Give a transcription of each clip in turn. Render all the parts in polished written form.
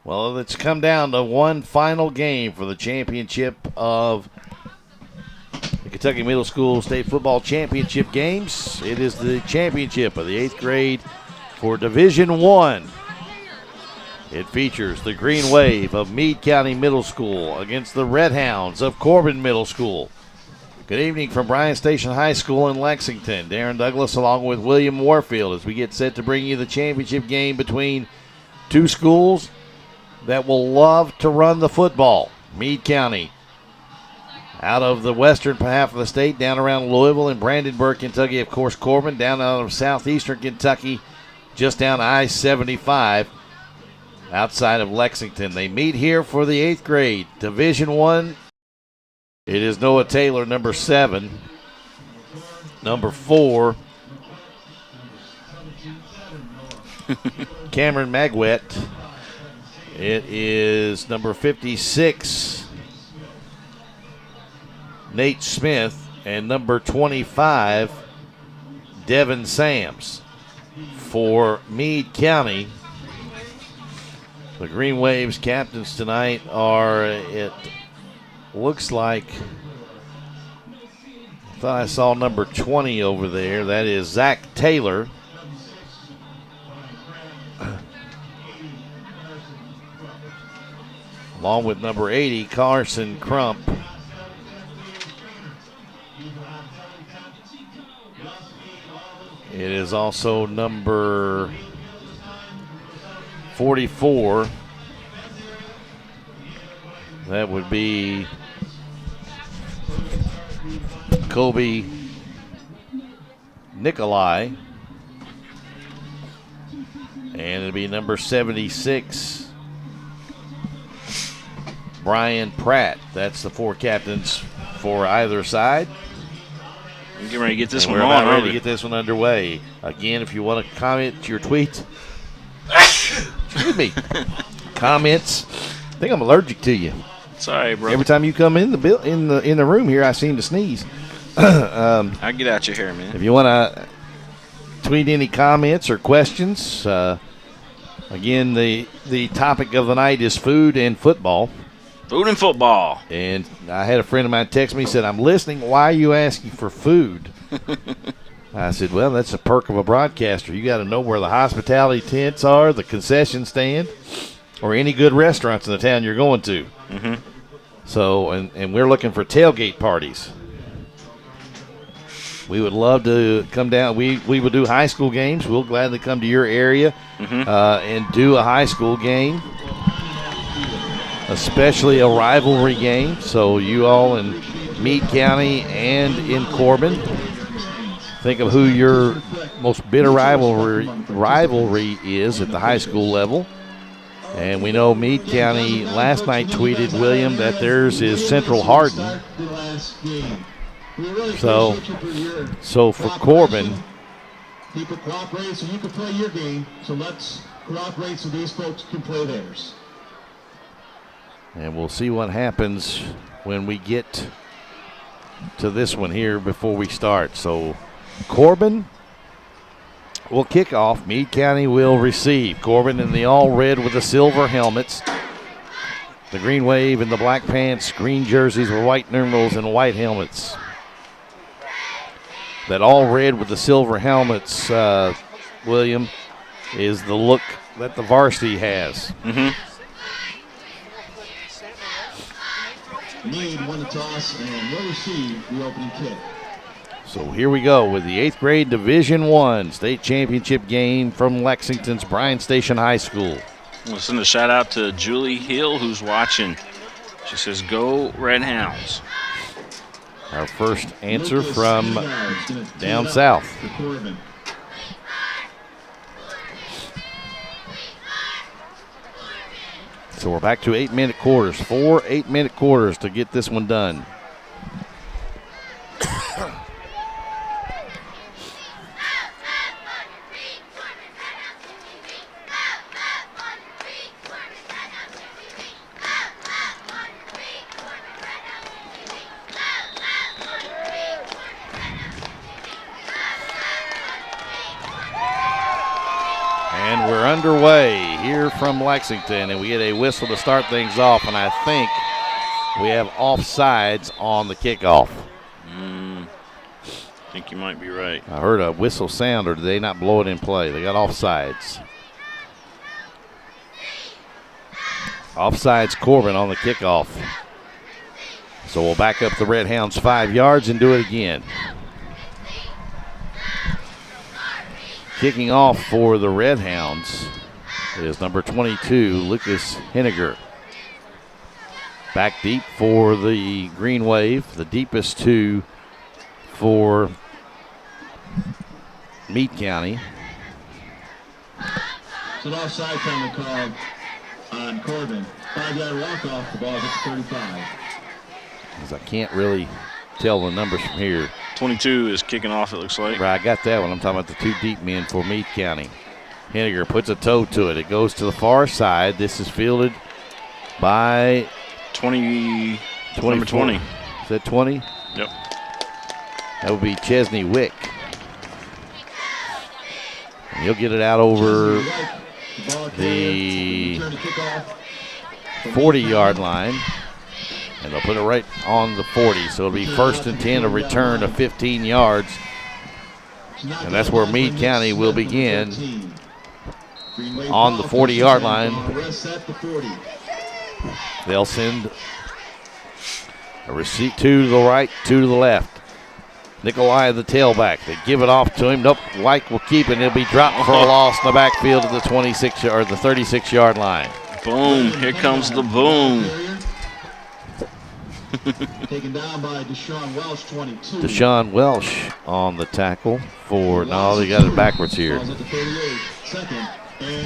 Well, it's come down to one final game for the championship of the Kentucky Middle School State Football Championship games. It is the championship of the 8th grade for Division I. It features the Green Wave of Meade County Middle School against the Red Hounds of Corbin Middle School. Good evening from Bryan Station High School in Lexington. Darren Douglas along with William Warfield as we get set to bring you the championship game between two schools that will love to run the football. Meade County out of the western half of the state, down around Louisville and Brandenburg, Kentucky. Of course, Corbin down out of southeastern Kentucky, just down I-75 outside of Lexington. They meet here for the 8th grade, Division I. It is Noah Taylor, number 7. Number 4, Cameron Magwet. It is number 56, Nate Smith, and number 25, Devin Sams. For Meade County, the Green Waves captains tonight are, it looks like, I thought I saw number 20 over there. That is Zach Taylor. Along with number 80, Carson Crump. It is also number 44. That would be Kobe Nikolai. And it'll be number 76, Brian Pratt. That's the 4 captains for either side. We're getting ready to get this and one we're on. about ready to get this one underway. Again, if you want to comment your tweet, excuse me, comments. I think I'm allergic to you. Sorry, bro. Every time you come in the room here, I seem to sneeze. I'll get out your hair, man. If you want to tweet any comments or questions, again, the topic of the night is food and football. Food and football. And I had a friend of mine text me, said, "I'm listening. Why are you asking for food?" I said, "Well, that's a perk of a broadcaster. You got to know where the hospitality tents are, the concession stand, or any good restaurants in the town you're going to." Mm-hmm. So, and we're looking for tailgate parties. We would love to come down. We would do high school games. We'll gladly come to your area and do a high school game, especially a rivalry game. So you all in Meade County and in Corbin, think of who your most bitter rivalry is at the high school level. And we know Meade County last night tweeted, William, that theirs is Central Hardin. So for Corbin, people cooperate so you can play your game. So let's cooperate so these folks can play theirs. And we'll see what happens when we get to this one here before we start. So Corbin will kick off. Meade County will receive. Corbin in the all red with the silver helmets. The Green Wave in the black pants, green jerseys with white numerals and white helmets. That all red with the silver helmets, William, is the look that the varsity has. Mm-hmm. Meade won the toss and will receive the opening kick. So here we go with the 8th grade Division I state championship game from Lexington's Bryan Station High School. We'll send a shout out to Julie Hill who's watching. She says, "Go Red Hounds." Our first answer from down south. So we're back to 8-minute quarters. 4 8-minute quarters to get this one done. And we're underway here from Lexington, and we get a whistle to start things off, and I think we have offsides on the kickoff. I think you might be right. I heard a whistle sound, or did they not blow it in play? They got offsides. Offsides Corbin on the kickoff. So we'll back up the Red Hounds 5 yards and do it again. Kicking off for the Red Hounds is number 22, Lucas Henniger. Back deep for the Green Wave, the deepest two for Meade County. It's an offside penalty called on Corbin. 5-yard walk-off, the ball is at 35. Because I can't really tell the numbers from here. 22 is kicking off, it looks like. Right, I got that one. I'm talking about the two deep men for Meade County. Henniger puts a toe to it. It goes to the far side. This is fielded by 20. Number 20. Is that 20? Yep. That would be Chesney Wick. And he'll get it out over the 40-yard line. And they'll put it right on the 40. So it'll be 1st and 10, a return of 15 yards. And that's where Meade County will begin on the 40-yard line. They'll send a receipt, 2 to the right, 2 to the left. Nikolai, the tailback. They give it off to him. Nope, White will keep it. It'll be dropped for a loss in the backfield of the 26 or the 36-yard line. Boom! Here comes the boom. Taken down by Deshaun Welsh, 22. Deshaun Welsh on the tackle for. No, they got it backwards here.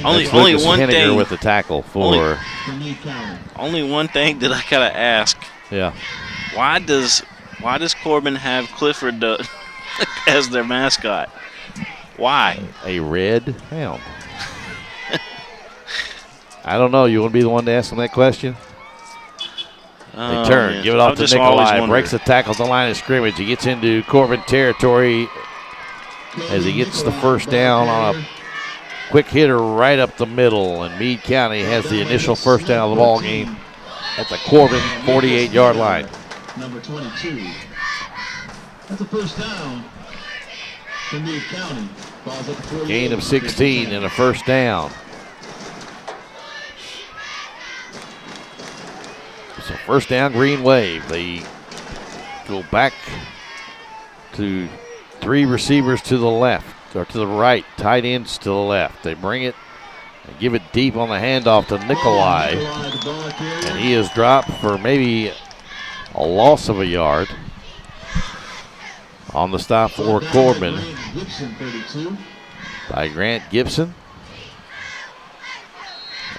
Only Lucas one Henniger thing. with the tackle for. Only one thing that I gotta ask. Yeah. Why does Corbin have Clifford as their mascot? Why? A red hound. I don't know. You want to be the one to ask him that question? They turn, man. give it off I've to just always Nikolai, wondered. breaks the tackle at the line of scrimmage. He gets into Corbin territory as he gets the first down on a quick hitter right up the middle. And Meade County has the initial first down of the ball game at the Corbin 48-yard line. Number 22. That's a first down for Meade County. Ball's at the 48. Gain of 16 and a first down. So first down, Green Wave. They go back to 3 receivers to the left, or to the right, tight ends to the left. They bring it and give it deep on the handoff to Nikolai. And he is dropped for maybe a loss of a yard on the stop for Corbin by Grant Gibson.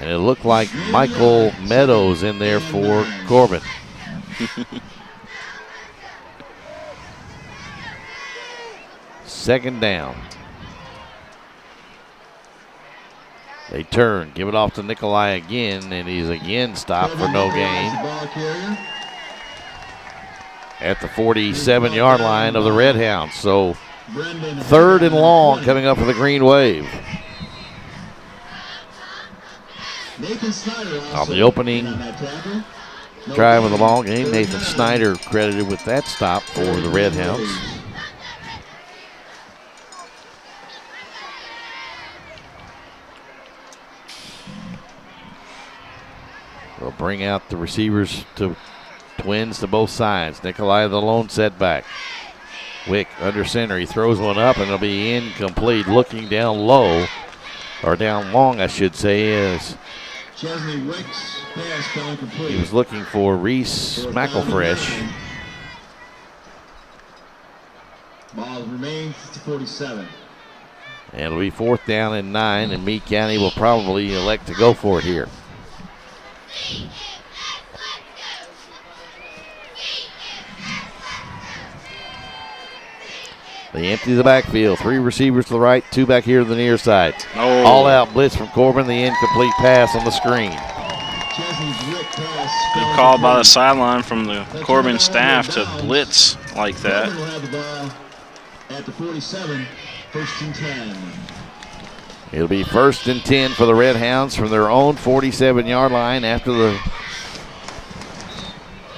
And it looked like Michael Meadows in there for Corbin. Second down. They turn, give it off to Nikolai again, and he's again stopped for no gain at the 47-yard line of the Red Hounds. So 3rd and long coming up for the Green Wave. On the opening drive of the ball game, Nathan Snyder credited with that stop for the Red Hounds. We'll bring out the receivers to twins to both sides. Nikolai the lone setback. Wick under center. He throws one up and it'll be incomplete. Looking down low, or down long, I should say, is he was looking for Reese McElfresh. Ball remains to 47. And it'll be 4th down and 9, and Meade County will probably elect to go for it here. They empty the backfield. 3 receivers to the right, 2 back here to the near side. Oh. All out blitz from Corbin. The incomplete pass on the screen. Good call by the sideline from the Corbin staff to blitz like that. At the 47, 1st and 10. It'll be 1st and 10 for the Red Hounds from their own 47-yard line after the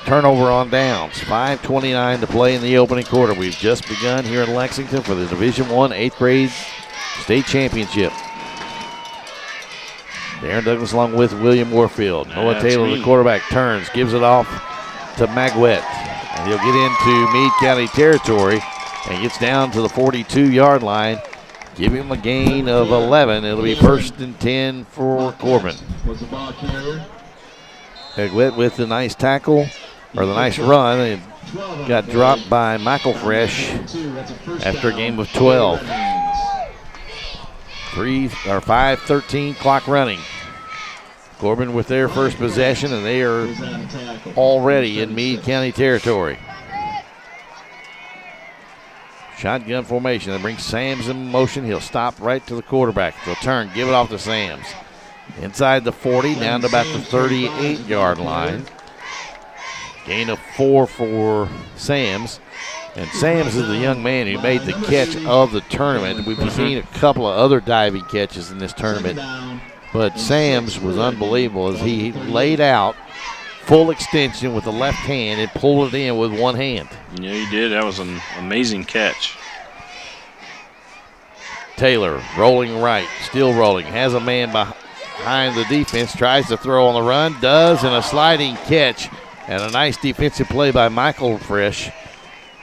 turnover on downs. 5:29 to play in the opening quarter. We've just begun here in Lexington for the Division I 8th grade state championship. Darren Douglas along with William Warfield. Noah Taylor, the quarterback, turns, gives it off to Magwet. And he'll get into Meade County territory and gets down to the 42-yard line. Give him a gain of 11. It'll be 1st and 10 for Corbin. Magwet with the nice tackle, or the nice run. It got dropped by Michael Fresh after a game of 12. 5:13 clock running. Corbin with their first possession, and they are already in Meade County territory. Shotgun formation. That brings Sams in motion. He'll stop right to the quarterback. He'll turn, give it off to Sams. Inside the 40, down to about the 38-yard line. Gain of 4 for Sams. And Sams is the young man who made the catch of the tournament. We've seen a couple of other diving catches in this tournament. But Sams was unbelievable as he laid out full extension with the left hand and pulled it in with one hand. Yeah, he did. That was an amazing catch. Taylor rolling right, still rolling, has a man behind the defense, tries to throw on the run, does, and a sliding catch. And a nice defensive play by Michael Fresh,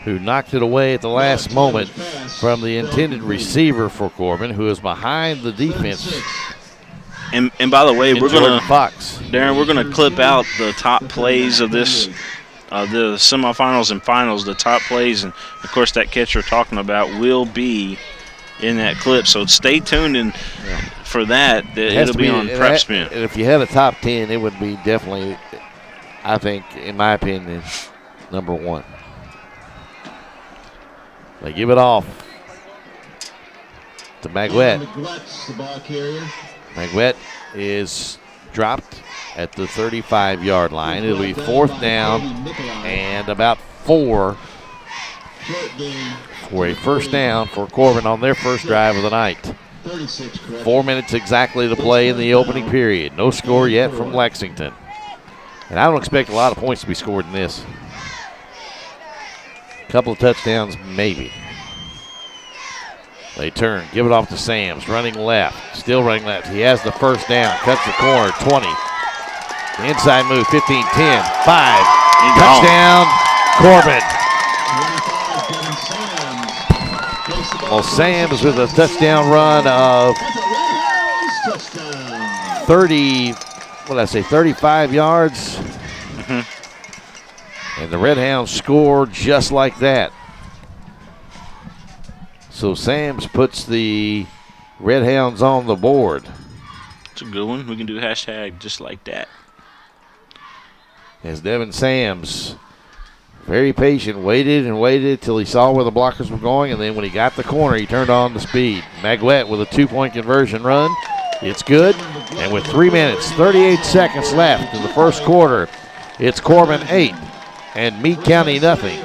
who knocked it away at the last moment from the intended receiver for Corbin, who is behind the defense. And by the way, Darren, we're gonna clip out the top plays of this, the semifinals and finals. The top plays, and of course that catch you're talking about will be in that clip. So stay tuned for that. It'll be on PrepSpin. And if you had a top 10, it would be definitely, I think, in my opinion, number 1. They give it off to Magwet. Magwet is dropped at the 35-yard line. It'll be 4th down and about 4 for a first down for Corbin on their first drive of the night. 4 minutes exactly to play in the opening period. No score yet from Lexington. And I don't expect a lot of points to be scored in this. A couple of touchdowns, maybe. They turn, give it off to Sams, running left, still running left. He has the first down, cuts the corner, 20. The inside move, 15, 10, 5. Touchdown, Corbin. Well, Sams with a touchdown run of 35 yards. And the Red Hounds score just like that. So Sams puts the Red Hounds on the board. It's a good one. We can do hashtag just like that. As Devin Sams, very patient, waited and waited till he saw where the blockers were going, and then when he got the corner, he turned on the speed. Magwet with a 2-point conversion run. It's good. And with 3 minutes, 38 seconds left in the first quarter, it's Corbin 8 and Meade County nothing.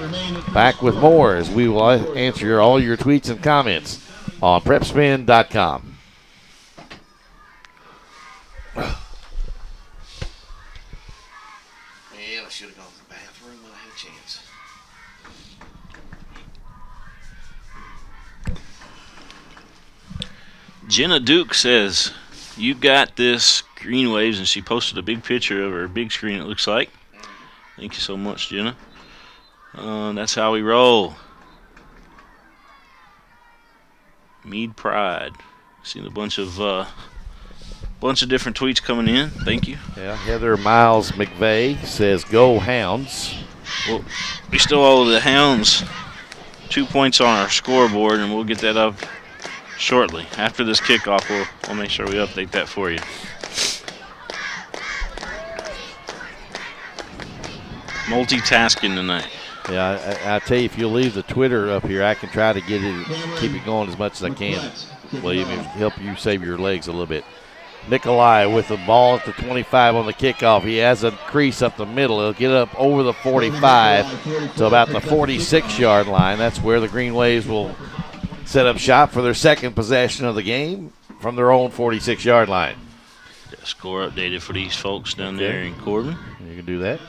Back with more as we will answer all your tweets and comments on PrepSpin.com. Man, I should have gone to the bathroom when I had a chance. Jenna Duke says, "You got this, Green Waves," and she posted a big picture of her big screen, it looks like. Thank you so much, Jenna. That's how we roll. Meade Pride. Seen a bunch of different tweets coming in. Thank you. Yeah, Heather Miles McVeigh says, "Go Hounds." Well, we still owe the Hounds 2 points on our scoreboard, and we'll get that up shortly. After this kickoff, we'll make sure we update that for you. Multitasking tonight. Yeah, I tell you, if you leave the Twitter up here, I can try to keep it going as much as I can. William, help you save your legs a little bit. Nikolai with the ball at the 25 on the kickoff. He has a crease up the middle. He'll get up over the 45 to about the 46-yard line. That's where the Green Waves will set up shop for their second possession of the game. from their own 46-yard line. Got a score updated for these folks down there in Corbin. You can do that.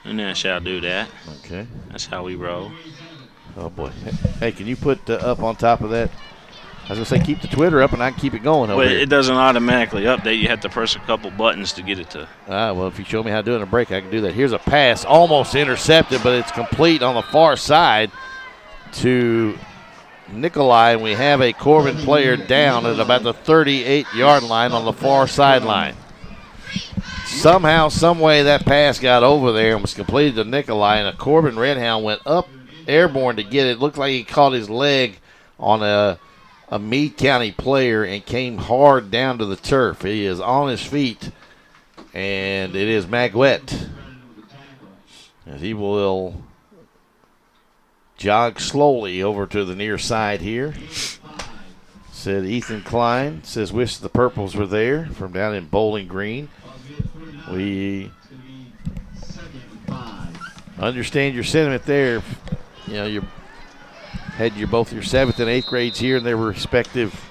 And I shall do that. Okay. That's how we roll. Oh, boy. Hey, can you put up on top of that? I was going to say keep the Twitter up, and I can keep it going over here. It doesn't automatically update. You have to press a couple buttons to get it to. Well, if you show me how to do it in a break, I can do that. Here's a pass, almost intercepted, but it's complete on the far side to Nikolai, and we have a Corbin player down at about the 38-yard line on the far sideline. Somehow, some way, that pass got over there and was completed to Nikolai, and a Corbin Redhound went up airborne to get it. Looked like he caught his leg on a Meade County player and came hard down to the turf. He is on his feet, and it is Maguette. And he will jog slowly over to the near side here. Said Ethan Klein, says wish the Purples were there from down in Bowling Green. We understand your sentiment there. You know, you had both your 7th and 8th grades here in their respective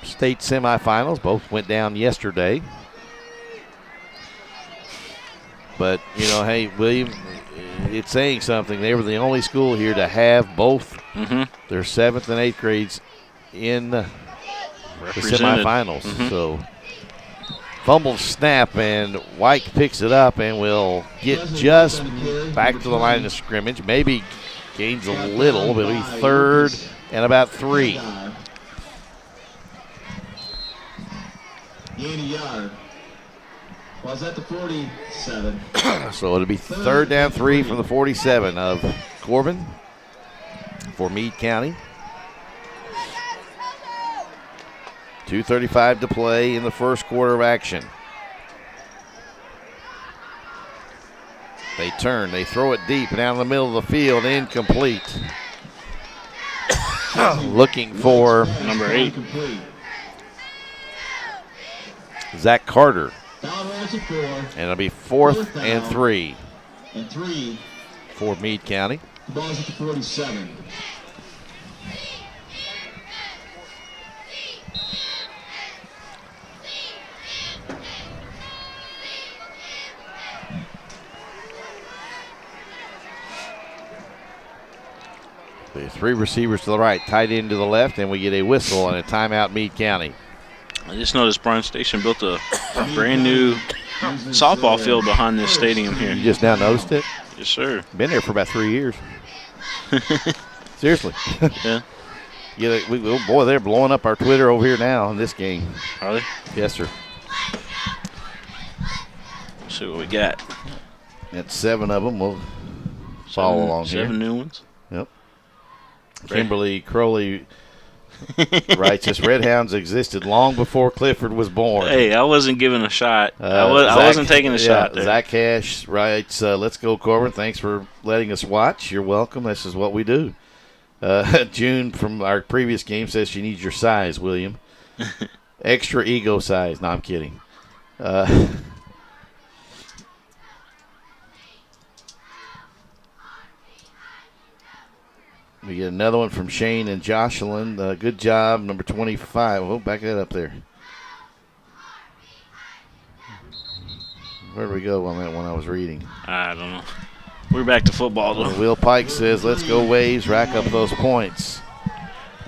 state semifinals. Both went down yesterday. But, you know, hey, William, it's saying something. They were the only school here to have both their 7th and 8th grades in the semifinals. So, fumble snap, and White picks it up and will get just back to the line of scrimmage. Maybe gains a little, but it'll be 3rd and about 3. Gain a yard. Was that the 47? So it'll be 3rd down 3 from the 47 of Corbin for Meade County. 2:35 to play in the first quarter of action. They turn, they throw it deep down the middle of the field, incomplete. Looking for number 8. Zach Carter. And it'll be 4th and 3 and 3 for Meade County. The ball's at the 47. The 3 receivers to the right, tight end to the left, and we get a whistle and a timeout, Meade County. I just noticed Bryan Station built a brand new softball field behind this stadium here. You just now noticed it? Yes, sir. Been there for about 3 years. Seriously. Yeah. Boy, they're blowing up our Twitter over here now in this game. Are they? Yes, sir. Let's see what we got. That's 7 of them. We'll follow along here. 7 new ones. Yep. Kimberly Crowley writes, this Redhounds existed long before Clifford was born. Hey, I wasn't giving a shot. I wasn't taking a shot there. Zach Cash writes, let's go, Corbin. Thanks for letting us watch. You're welcome. This is what we do. June from our previous game says she needs your size, William. Extra ego size. No, I'm kidding. We get another one from Shane and Jocelyn. Good job, number 25. Oh, back that up there. Where did we go on that one I was reading? I don't know. We're back to football, though. Will Pike says, let's go Waves, rack up those points.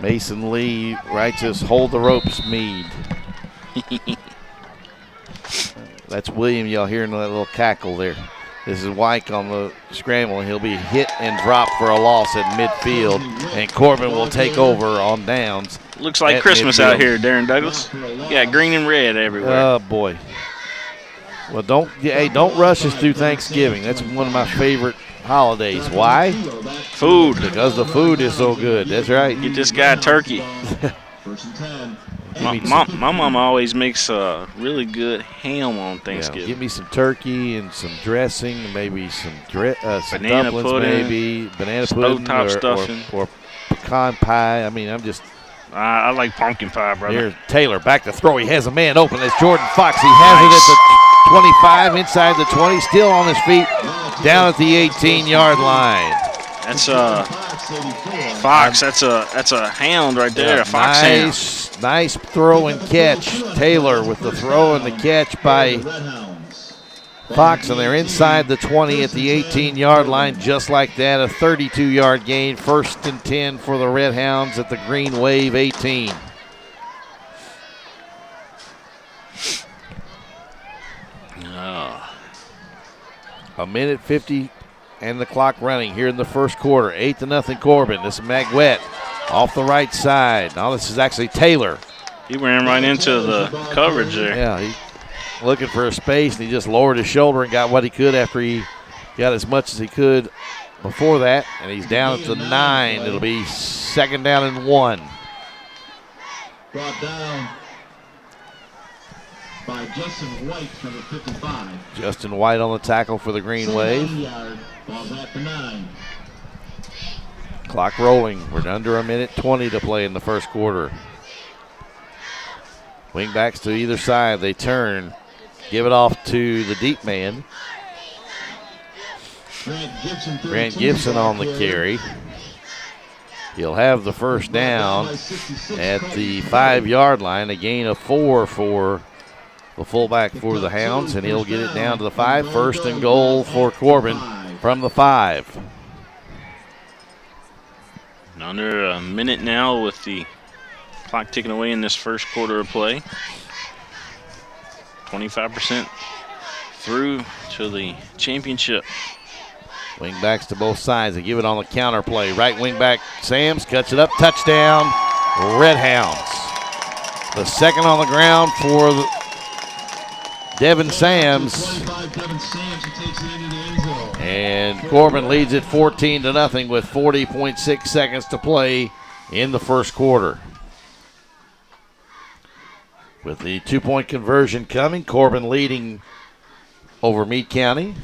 Mason Lee writes us, hold the ropes, Meade. That's William, y'all hearing that little cackle there. This is Wyke on the scramble, and he'll be hit and dropped for a loss at midfield, and Corbin will take over on downs. Looks like Christmas midfield out here, Darren Douglas. You got green and red everywhere. Oh, boy. Well, don't rush us through Thanksgiving. That's one of my favorite holidays. Why? Food. Because the food is so good. That's right. Get this guy turkey. My mom always makes really good ham on Thanksgiving. Yeah, give me some turkey and some dressing, maybe some banana dumplings, pudding, maybe banana pudding stuffing, or pecan pie. I mean, I like pumpkin pie, brother. Here's Taylor back to throw. He has a man open. That's Jordan Fox. He has it at the 25, inside the 20, still on his feet, down at the 18-yard line. That's Fox. That's a hound right there, a fox hound. Nice throw and catch. Taylor with the throw and the catch by Fox, and they're inside the 20 at the 18-yard line, just like that. A 32-yard gain, 1st and 10 for the Red Hounds at the Green Wave 18. A minute 50 and the clock running here in the first quarter. 8-0 Corbin. This is Magwet off the right side. Now this is actually Taylor. He ran right into the coverage there. Yeah, he looking for a space, and he just lowered his shoulder and got what he could after he got as much as he could before that. And he's down at the 9. It'll be 2nd down and 1. Brought down by Justin White, number 55. Justin White on the tackle for the Green Wave. Ball's at the 9. Clock rolling. We're under a minute 20 to play in the first quarter. Wingbacks to either side. They turn. Give it off to the deep man. Grant Gibson on the carry. He'll have the first down at the 5-yard line. A gain of 4 for the fullback for the Hounds, and he'll get it down to the 5. 1st and goal for Corbin from the 5. Under a minute now with the clock ticking away in this first quarter of play. 25% through to the championship. Wingbacks to both sides. They give it on the counter play. Right wingback Sams cuts it up. Touchdown, Red Hounds. The second on the ground for Devin Sams. And Corbin leads it 14-0 with 40.6 seconds to play in the first quarter. With the 2-point conversion coming, Corbin leading over Meade County.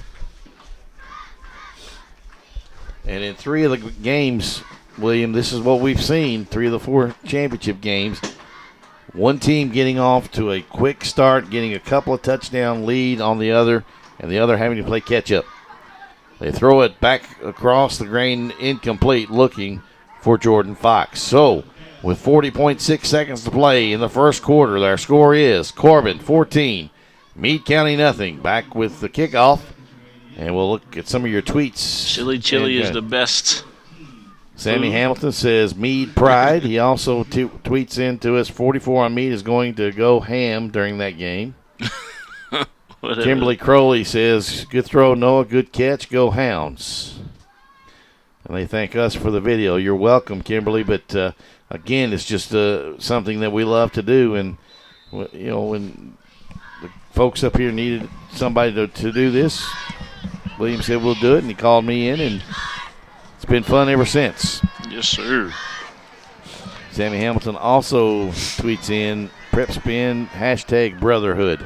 And in 3 of the games, William, this is what we've seen, 3 of the 4 championship games. One team getting off to a quick start, getting a couple of touchdown lead on the other, and the other having to play catch up. They throw it back across the grain, incomplete, looking for Jordan Fox. So, with 40.6 seconds to play in the first quarter, their score is Corbin 14, Meade County nothing. Back with the kickoff, and we'll look at some of your tweets. Chili is the best. Sammy Hamilton says Meade pride. He also tweets into us 44 on Meade is going to go ham during that game. Kimberly Crowley says good throw, Noah, good catch, go Hounds. And they thank us for the video. You're welcome, Kimberly, but again, it's just something that we love to do, and you know, when the folks up here needed somebody to do this, William said we'll do it, and he called me in, and it's been fun ever since. Yes, sir. Sammy Hamilton also tweets in PrepSpin #brotherhood.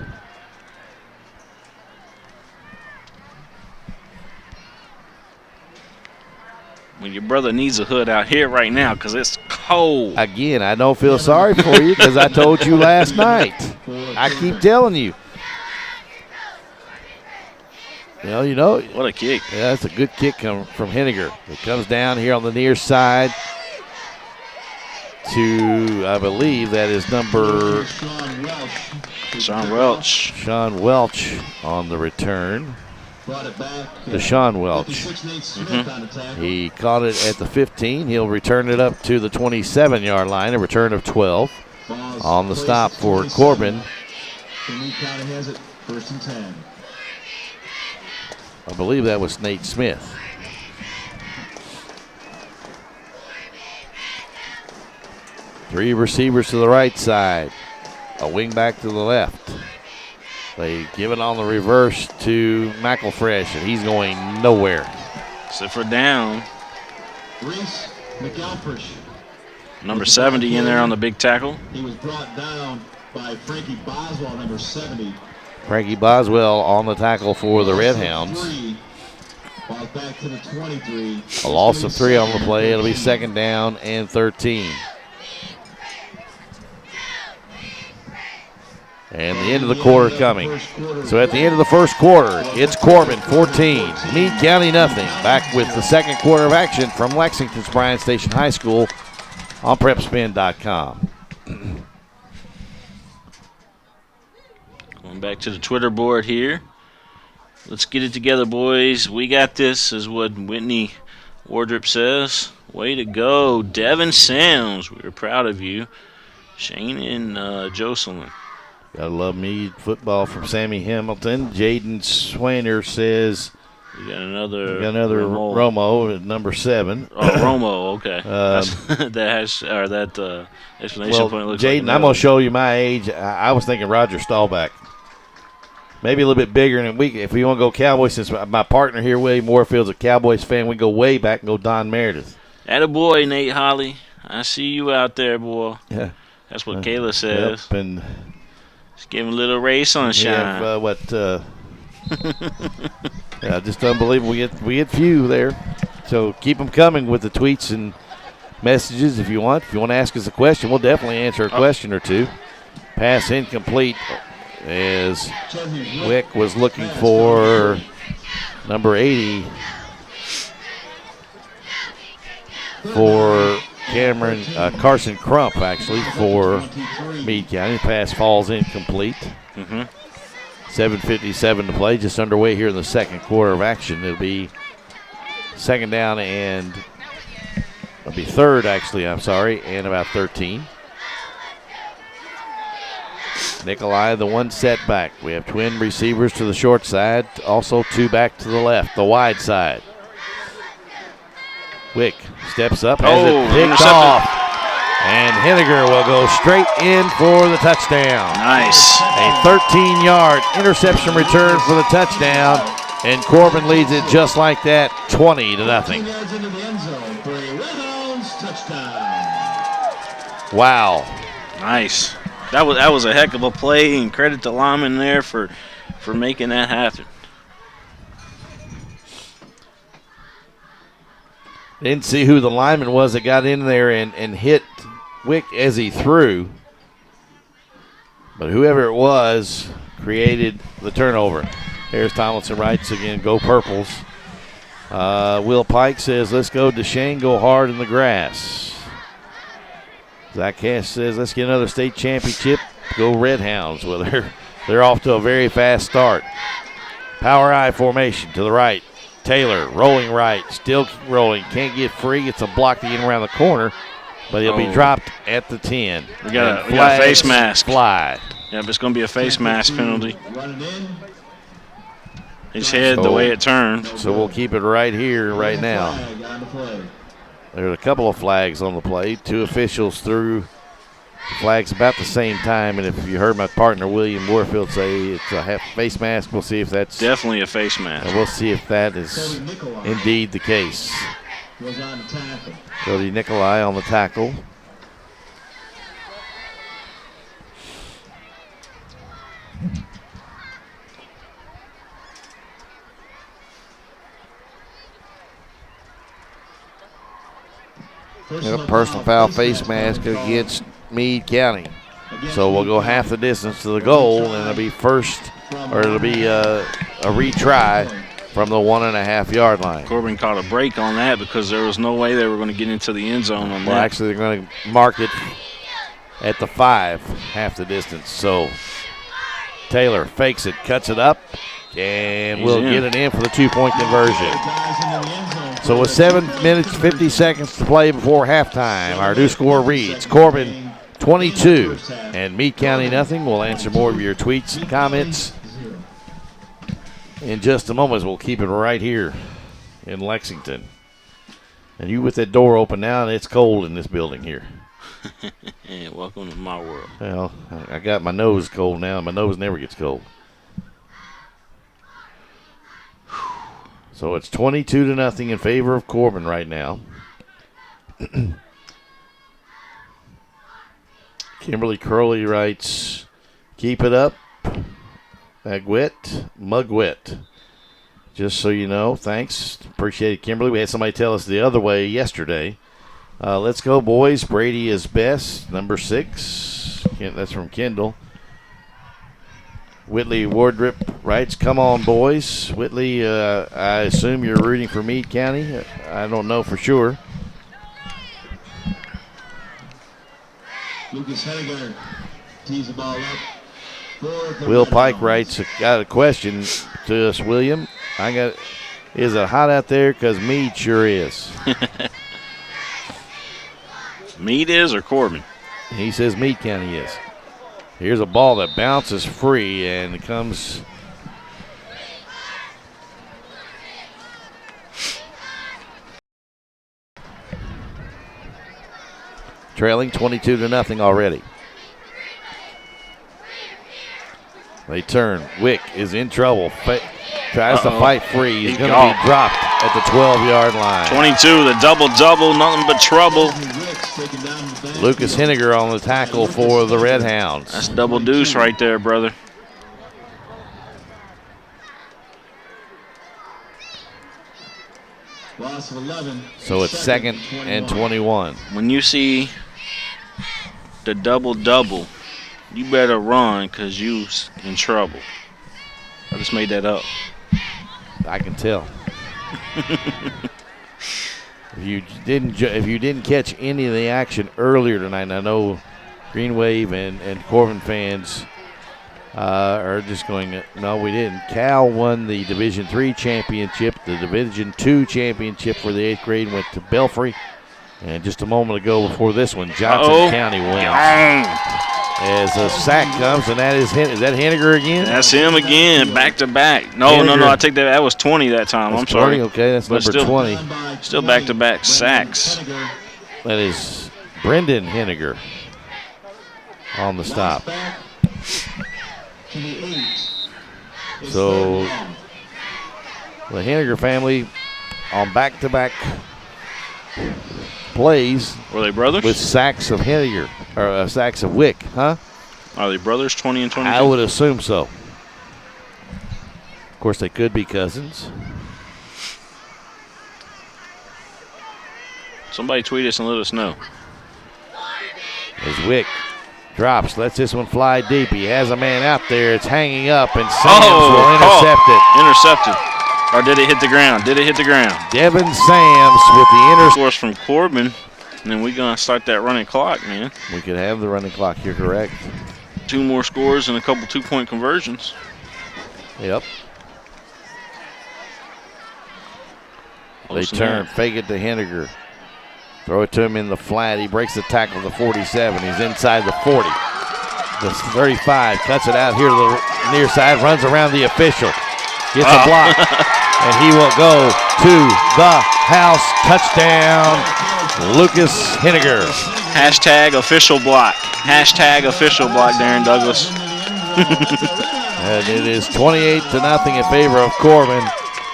When your brother needs a hood out here right now because it's cold. Again, I don't feel sorry for you because I told you last night. I keep telling you. You know. What a kick. Yeah, that's a good kick from Henniger. It comes down here on the near side to, I believe, that is number Sean Welch. Sean Welch on the return. Deshaun Welch. Mm-hmm. He caught it at the 15. He'll return it up to the 27-yard line, a return of 12 on the stop for Corbin. Has it 1st and 10. I believe that was Nate Smith. Three receivers to the right side, a wing back to the left. They give it on the reverse to McElfresh, and he's going nowhere. So for down. Reese McElfresh. Number 70 in there on the big tackle. He was brought down by Frankie Boswell, number 70. Frankie Boswell on the tackle for the Red Hounds. Ball back to the 23. A loss of 3 on the play. It'll be 2nd down and 13. And the end of the quarter coming. So at the end of the first quarter, it's Corbin 14, Meade County nothing. Back with the second quarter of action from Lexington's Bryan Station High School on PrepSpin.com. Going back to the Twitter board here. Let's get it together, boys. We got this, is what Whitney Wardrop says. Way to go, Devin Sims. We're proud of you. Shane and Jocelyn. Gotta love Meade football from Sammy Hamilton. Jaden Swainer says We got another Romo at number 7. Oh, Romo, okay. That explanation point looks Jaden, like I'm going to show you my age. I was thinking Roger Staubach. Maybe a little bit bigger. And if we want to go Cowboys, since my partner here, William Warfield's a Cowboys fan, we go way back and go Don Meredith. Attaboy, Nate Holly. I see you out there, boy. Yeah. That's what Kayla says. Yep, and just give him a little ray sunshine. Yeah, just unbelievable. We get few there. So keep them coming with the tweets and messages if you want. If you want to ask us a question, we'll definitely answer a question or two. Pass incomplete as Wick was looking for number 80 for Carson Crump, actually, for Meade County. The pass falls incomplete. 7:57 to play, just underway here in the second quarter of action. It'll be second down and it'll be third, actually, and about 13. Nikolai, the one setback. We have twin receivers to the short side, also 2 back to the left, the wide side. Wick steps up, has it picked off, and Henniger will go straight in for the touchdown. Nice. A 13-yard interception return for the touchdown, and Corbin leads it just like that, 20-0. Wow. Nice. That was a heck of a play, and credit to Lyman there for making that happen. Didn't see who the lineman was that got in there and hit Wick as he threw. But whoever it was created the turnover. Here's Tomlinson writes again, go Purples. Will Pike says, let's go Deshane, go hard in the grass. Zach Cash says, let's get another state championship, go Red Hounds. Well, they're off to a very fast start. Power I formation to the right. Taylor rolling right, still rolling, can't get free. It's a block to get around the corner, but he'll be dropped at the 10. We got a face mask. Fly. Yeah, but it's going to be a face mask penalty. His head, the way it turned. So we'll keep it right here, right now. There's a couple of flags on the play. 2 officials threw the flags about the same time, and if you heard my partner William Warfield say it's a face mask, we'll see if that's definitely a face mask. And we'll see if that is indeed the case. Cody Nikolai on the tackle. And a personal foul face mask against Meade County. So we'll go half the distance to the goal, and it'll be a retry from the 1.5-yard line. Corbin caught a break on that because there was no way they were going to get into the end zone on that. Well, actually, they're going to mark it at the 5, half the distance. So Taylor fakes it, cuts it up, and we'll get it in for the 2-point conversion. So with 7 minutes, 50 seconds to play before halftime, our new score reads Corbin 22 and Meade County nothing. We'll answer more of your tweets and comments in just a moment. We'll keep it right here in Lexington. And you with that door open now, and it's cold in this building here. Yeah, welcome to my world. Well, I got my nose cold now. My nose never gets cold. So it's 22-0 in favor of Corbin right now. Kimberly Curley writes, keep it up, Mugwit. Just so you know, thanks. Appreciate it, Kimberly. We had somebody tell us the other way yesterday. Let's go, boys. Brady is best, number 6. That's from Kendall. Whitley Wardrip writes, "Come on, boys." Whitley, I assume you're rooting for Meade County. I don't know for sure. Lucas Henniger tees the ball up. Will Pike writes, "Got a question to us, William. Is it hot out there? Because Meade sure is." Meade is or Corbin? He says Meade County is. Here's a ball that bounces free and it comes. Trailing 22-0 already. They turn. Wick is in trouble. Tries to fight free. He's going to be dropped at the 12-yard line. 22, the double-double, nothing but trouble. Lucas Henniger on the tackle for the Red Hounds. That's double deuce right there, brother. Loss of 11. So it's 2nd and 21. When you see the double-double, you better run because you's in trouble. I just made that up. I can tell. If you didn't catch any of the action earlier tonight, and I know Green Wave and Corbin fans are just going, no, we didn't. Cal won the Division III championship. The Division II championship for the 8th grade went to Belfry. And just a moment ago before this one, Johnson County wins. As a sack comes, and is that Henniger again? That's him again, back-to-back. No, I take that. That was 20 that time. That's I'm sorry. 20? Okay, that's but number 20. Still back-to-back sacks. That is Brendan Henniger on the stop. So the Henniger family on back-to-back plays. Were they brothers? With sacks of Henniger, or sacks of Wick, huh? Are they brothers, 20 and 22? I would assume so. Of course, they could be cousins. Somebody tweet us and let us know. As Wick drops, lets this one fly deep. He has a man out there. It's hanging up, and Sams will intercept it. Intercepted. Or did it hit the ground? Did it hit the ground? Devin Sams with the Force from Corbin, and then we're going to start that running clock, man. We could have the running clock. You're correct. 2 more scores and a couple 2-point conversions. Yep. They turn, fake it to Henniger. Throw it to him in the flat. He breaks the tackle to the 47. He's inside the 40. The 35 cuts it out here to the near side, runs around the official. Gets a block, and he will go to the house. Touchdown, Lucas Henniger. Hashtag official block. Hashtag official block, Darren Douglas. And it is 28-0 in favor of Corbin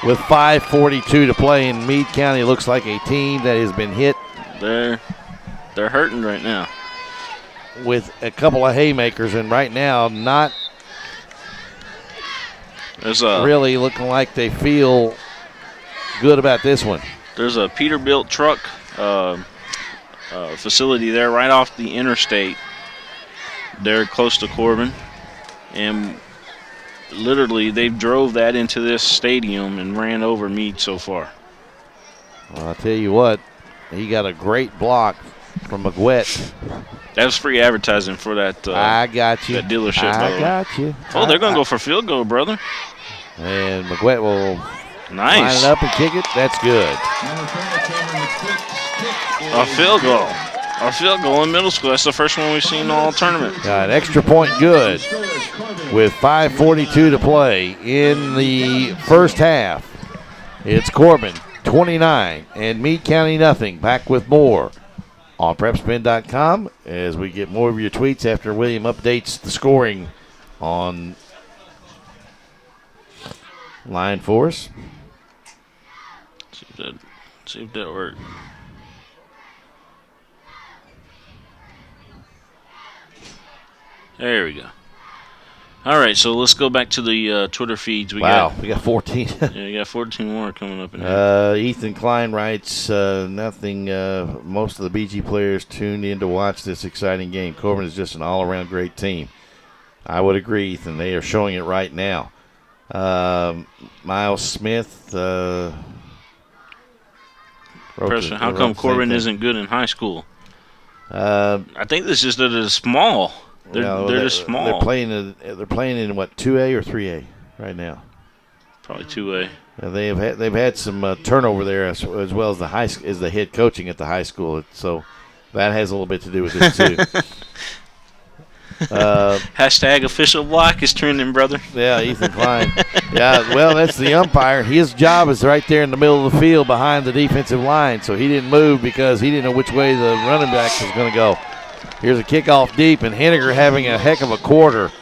with 5:42 to play. And Meade County looks like a team that has been hit. They're hurting right now. With a couple of haymakers, and right now not really looking like they feel good about this one. There's a Peterbilt truck facility there right off the interstate. They're close to Corbin, and literally they drove that into this stadium and ran over Meade so far. Well, I'll tell you what, he got a great block from McGuett. That was free advertising for that. I got you. That dealership. I got you. Oh, they're going to go for field goal, brother. And McGuett will line nice. it up and kick it. That's good. A field goal. A field goal in middle school. That's the first one we've seen all tournament. Got an extra point good with 5:42 to play in the first half. It's Corbin 29 and Meade County nothing. Back with more on PrepSpin.com as we get more of your tweets after William updates the scoring on line for us. See if that worked. There we go. All right, so let's go back to the Twitter feeds. We got 14. Yeah, we got 14 more coming up in here. Ethan Klein writes, nothing. Most of the BG players tuned in to watch this exciting game. Corbin is just an all-around great team. I would agree, Ethan. They are showing it right now. Miles Smith. PrepSpin, how come Corbin isn't good in high school? I think this is that it's small. They're just small. They're playing in what, 2A or 3A right now? Probably 2A. They've had some turnover there as well as the head coaching at the high school. So that has a little bit to do with it too. Hashtag official block is trending, brother. Yeah, Ethan Klein. Yeah, well, that's the umpire. His job is right there in the middle of the field behind the defensive line. So he didn't move because he didn't know which way the running back was going to go. Here's a kickoff deep, and Henniger having a heck of a quarter.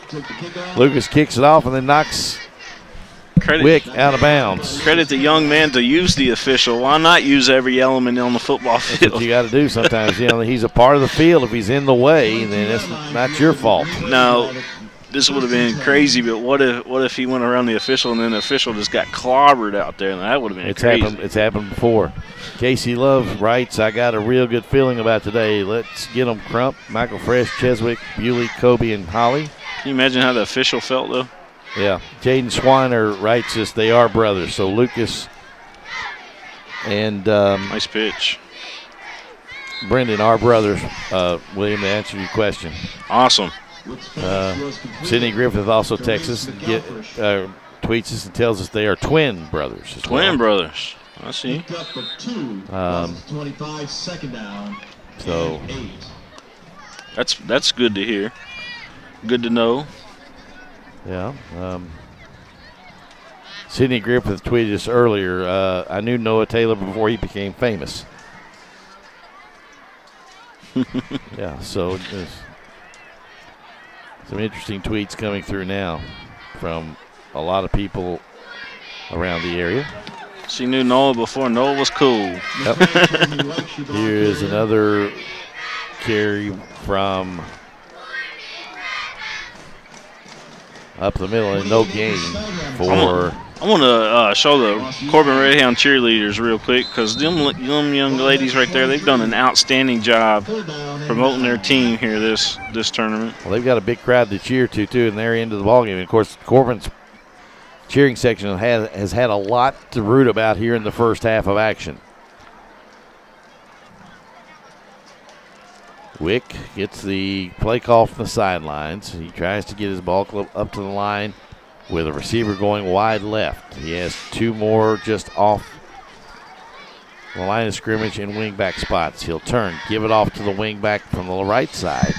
Lucas kicks it off and then knocks Wick out of bounds. Credit the young man to use the official. Why not use every element on the football field? That's what you got to do sometimes. He's a part of the field. If he's in the way, then it's not your fault. No, this would have been crazy, but what if he went around the official and then the official just got clobbered out there? And that would have been crazy. It's happened before. Casey Love writes, I got a real good feeling about today. Let's get them, Crump, Michael Fresh, Cheswick, Bewley, Kobe, and Holly. Can you imagine how the official felt, though? Yeah. Jaden Swiner writes us, they are brothers. So Lucas and nice pitch. Brendan are brothers. William, to answer your question. Awesome. Sidney Griffith also texts us, tweets us, and tells us they are twin brothers. Twin brothers. I see. 25, second down. So that's good to hear. Good to know. Yeah. Sidney Griffith tweeted us earlier, I knew Noah Taylor before he became famous. Yeah, so there's some interesting tweets coming through now from a lot of people around the area. She knew Noah before Noah was cool. Yep. Here is another carry from up the middle and no gain for. I want to show the Corbin Redhound cheerleaders real quick because them young ladies right there, they've done an outstanding job promoting their team here this tournament. Well, they've got a big crowd to cheer to too, and they're into the ballgame. And of course, Corbin's cheering section has had a lot to root about here in the first half of action. Wick gets the play call from the sidelines. He tries to get his ball club up to the line with a receiver going wide left. He has two more just off the line of scrimmage in wingback spots. He'll turn, give it off to the wingback from the right side.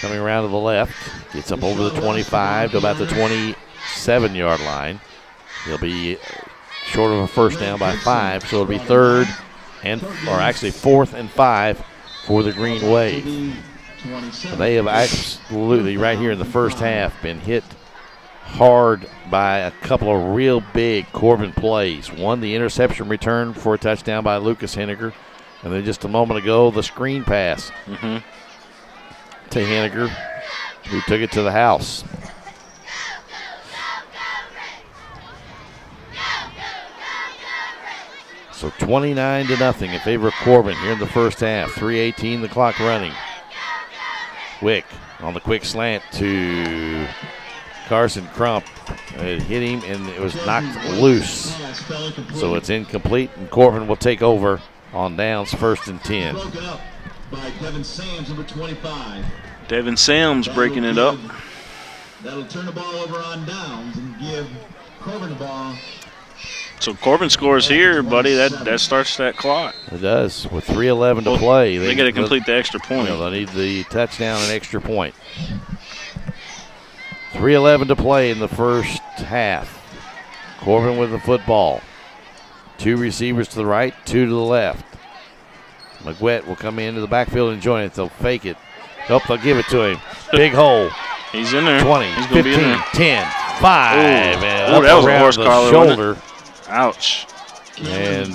Coming around to the left, gets up over the 25 to about the 27-yard line. He'll be short of a first down by 5, so it'll be fourth and 5 for the Green Wave. They have absolutely, right here in the first half, been hit hard by a couple of real big Corbin plays. One, the interception return for a touchdown by Lucas Henniger, and then just a moment ago, the screen pass to Henniger, who took it to the house. So 29-0 in favor of Corbin here in the first half. 3:18 the clock running. Wick on the quick slant to Carson Crump. It hit him and it was knocked loose. So it's incomplete and Corbin will take over on downs, 1st and 10. Broken up by Devin Sams, number 25. Devin Sams breaking it up. That'll turn the ball over on downs and give Corbin the ball. So Corbin scores here, buddy. That starts that clock. It does. With 3:11 to play. They got to complete the extra point. They need the touchdown and extra point. 3:11 to play in the first half. Corbin with the football. 2 receivers to the right, 2 to the left. McGuett will come into the backfield and join it. They'll fake it. Nope, they'll give it to him. Big hole. He's in there. 20, He's gonna 15, be in there. 10, 5. And that was a horse collar, shoulder. Ouch. And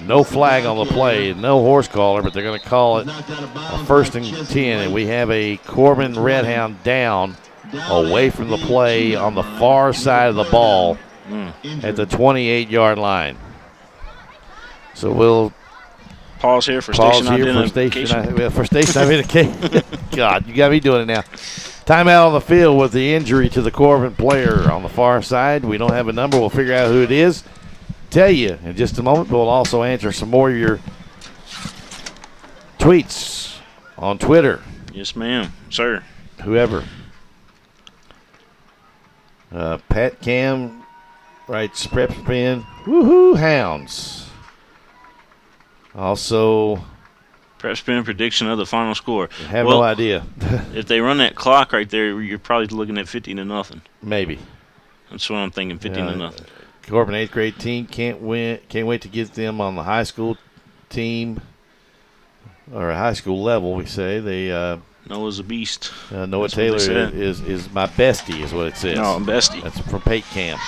no flag on the play, no horse collar, but they're going to call it a 1st and 10. And we have a Corbin Redhound down away from the play on the far side of the ball at the 28-yard line. So we'll pause here for station identification. For station identification. God, you got me doing it now. Timeout on the field with the injury to the Corbin player on the far side. We don't have a number. We'll figure out who it is. Tell you in just a moment. We'll also answer some more of your tweets on Twitter. Yes, ma'am. Sir. Whoever. Pat Cam writes PrepSpin. Woohoo, Hounds. Also, PrepSpin prediction of the final score. I have no idea. If they run that clock right there, you're probably looking at 50-0. Maybe. That's what I'm thinking, 50-0. Corbin 8th grade team can't wait to get them on the high school team or a high school level. We say they. Noah's a beast. Noah Taylor is my bestie, is what it says. No, bestie. That's from Pate Cam.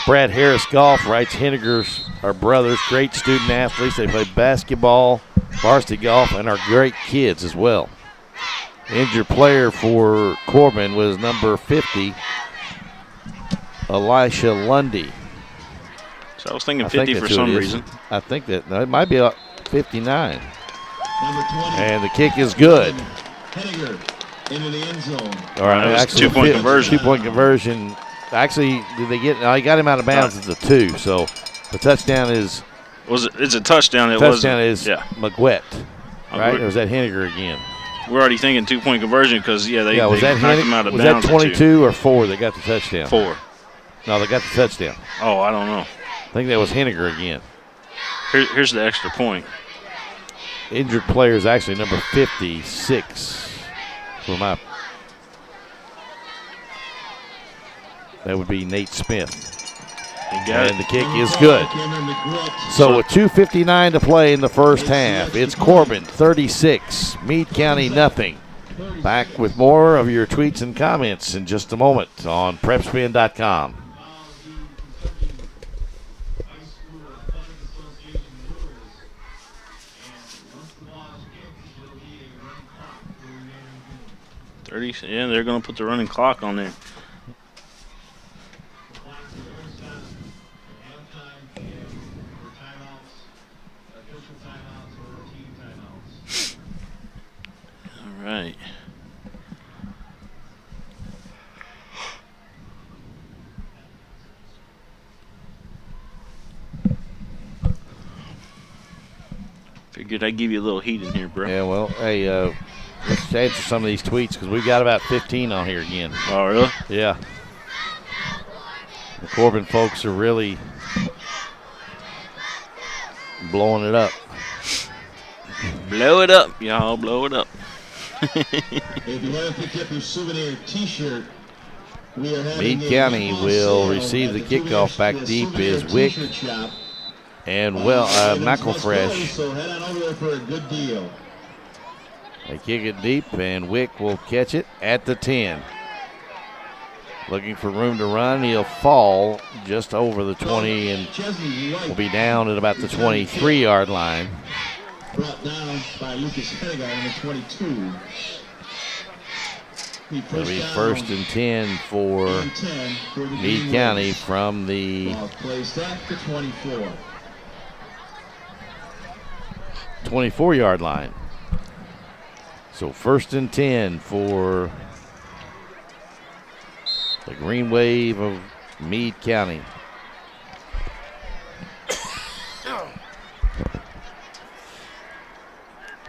Brad Harris Golf writes, Henniger's are brothers, great student athletes. They play basketball, varsity golf, and are great kids as well. Injured player for Corbin was number 50, Elisha Lundy. So I was thinking 50 for some reason. I think that it might be 59. Number 20. And the kick is good. Henniger into the end zone. All right, That was actually, 2-point conversion. 2-point conversion. Actually, did they get? No, he got him out of bounds at the 2. So the touchdown is. It's a touchdown. Touchdown is yeah. McGuett, right? Or was that Henniger again? We're already thinking 2-point conversion because they was that knocked him out of was bounds. Was that 22 or 4 that got the touchdown? 4. No, they got the touchdown. Oh, I don't know. I think that was Henniger again. Here's the extra point. Injured player is actually number 56 for my. That would be Nate Smith. And the kick is good. So with 2:59 to play in the first half, it's Corbin 36, Meade County nothing. Back with more of your tweets and comments in just a moment on PrepSpin.com. Yeah, they're going to put the running clock on there. All right. Figured I'd give you a little heat in here, bro. Yeah, well, hey, let's answer some of these tweets because we've got about 15 on here again. Oh, really? Yeah. The Corbin folks are really blowing it up. Blow it up, y'all. Blow it up. If you want to pick up your souvenir T-shirt, we are having Meade County will receive the kickoff back deep is Wick and McElfresh. So head on over there for a good deal. They kick it deep, and Wick will catch it at the 10. Looking for room to run. He'll fall just over the 20 and will be down at about the 23-yard line. Brought down by Lucas Henniger on the 22. It'll be 1st and 10 for Meade County from the 24-yard line. So 1st and 10 for the Green Wave of Meade County.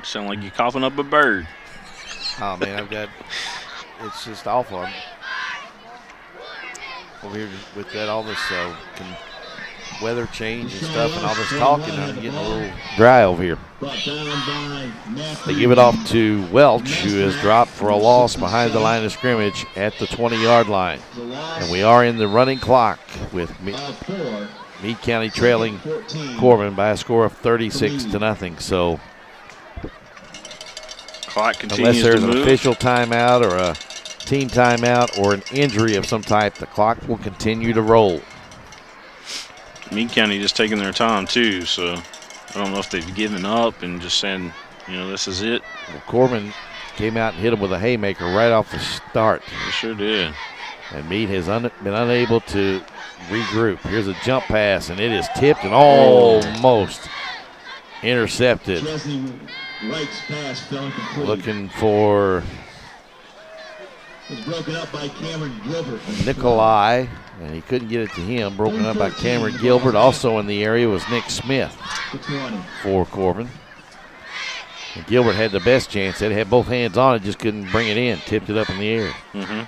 Sound like you're coughing up a bird. Oh, man, it's just awful. I'm over here with that, all this weather change and stuff and all this talking. I'm getting a little dry over here. They give it off to Welch, who has dropped for a loss behind the line of scrimmage at the 20-yard line. And we are in the running clock with Meade County trailing Corbin by a score of 36-0. So clock continues unless there's to an move. official timeout or a team timeout or an injury of some type, the clock will continue to roll. Meade County just taking their time too, so I don't know if they've given up and just saying, this is it. Well, Corbin came out and hit him with a haymaker right off the start. They sure did. And Meade has been unable to regroup. Here's a jump pass, and it is tipped and almost Intercepted. Chesney Wright's pass fell incomplete. Looking for It was broken up by Cameron Gilbert. Nikolai, and he couldn't get it to him. Broken up by Cameron Gilbert. Also in the area was Nick Smith for Corbin. And Gilbert had the best chance. They had both hands on it, just couldn't bring it in. Tipped it up in the air. Mm-hmm.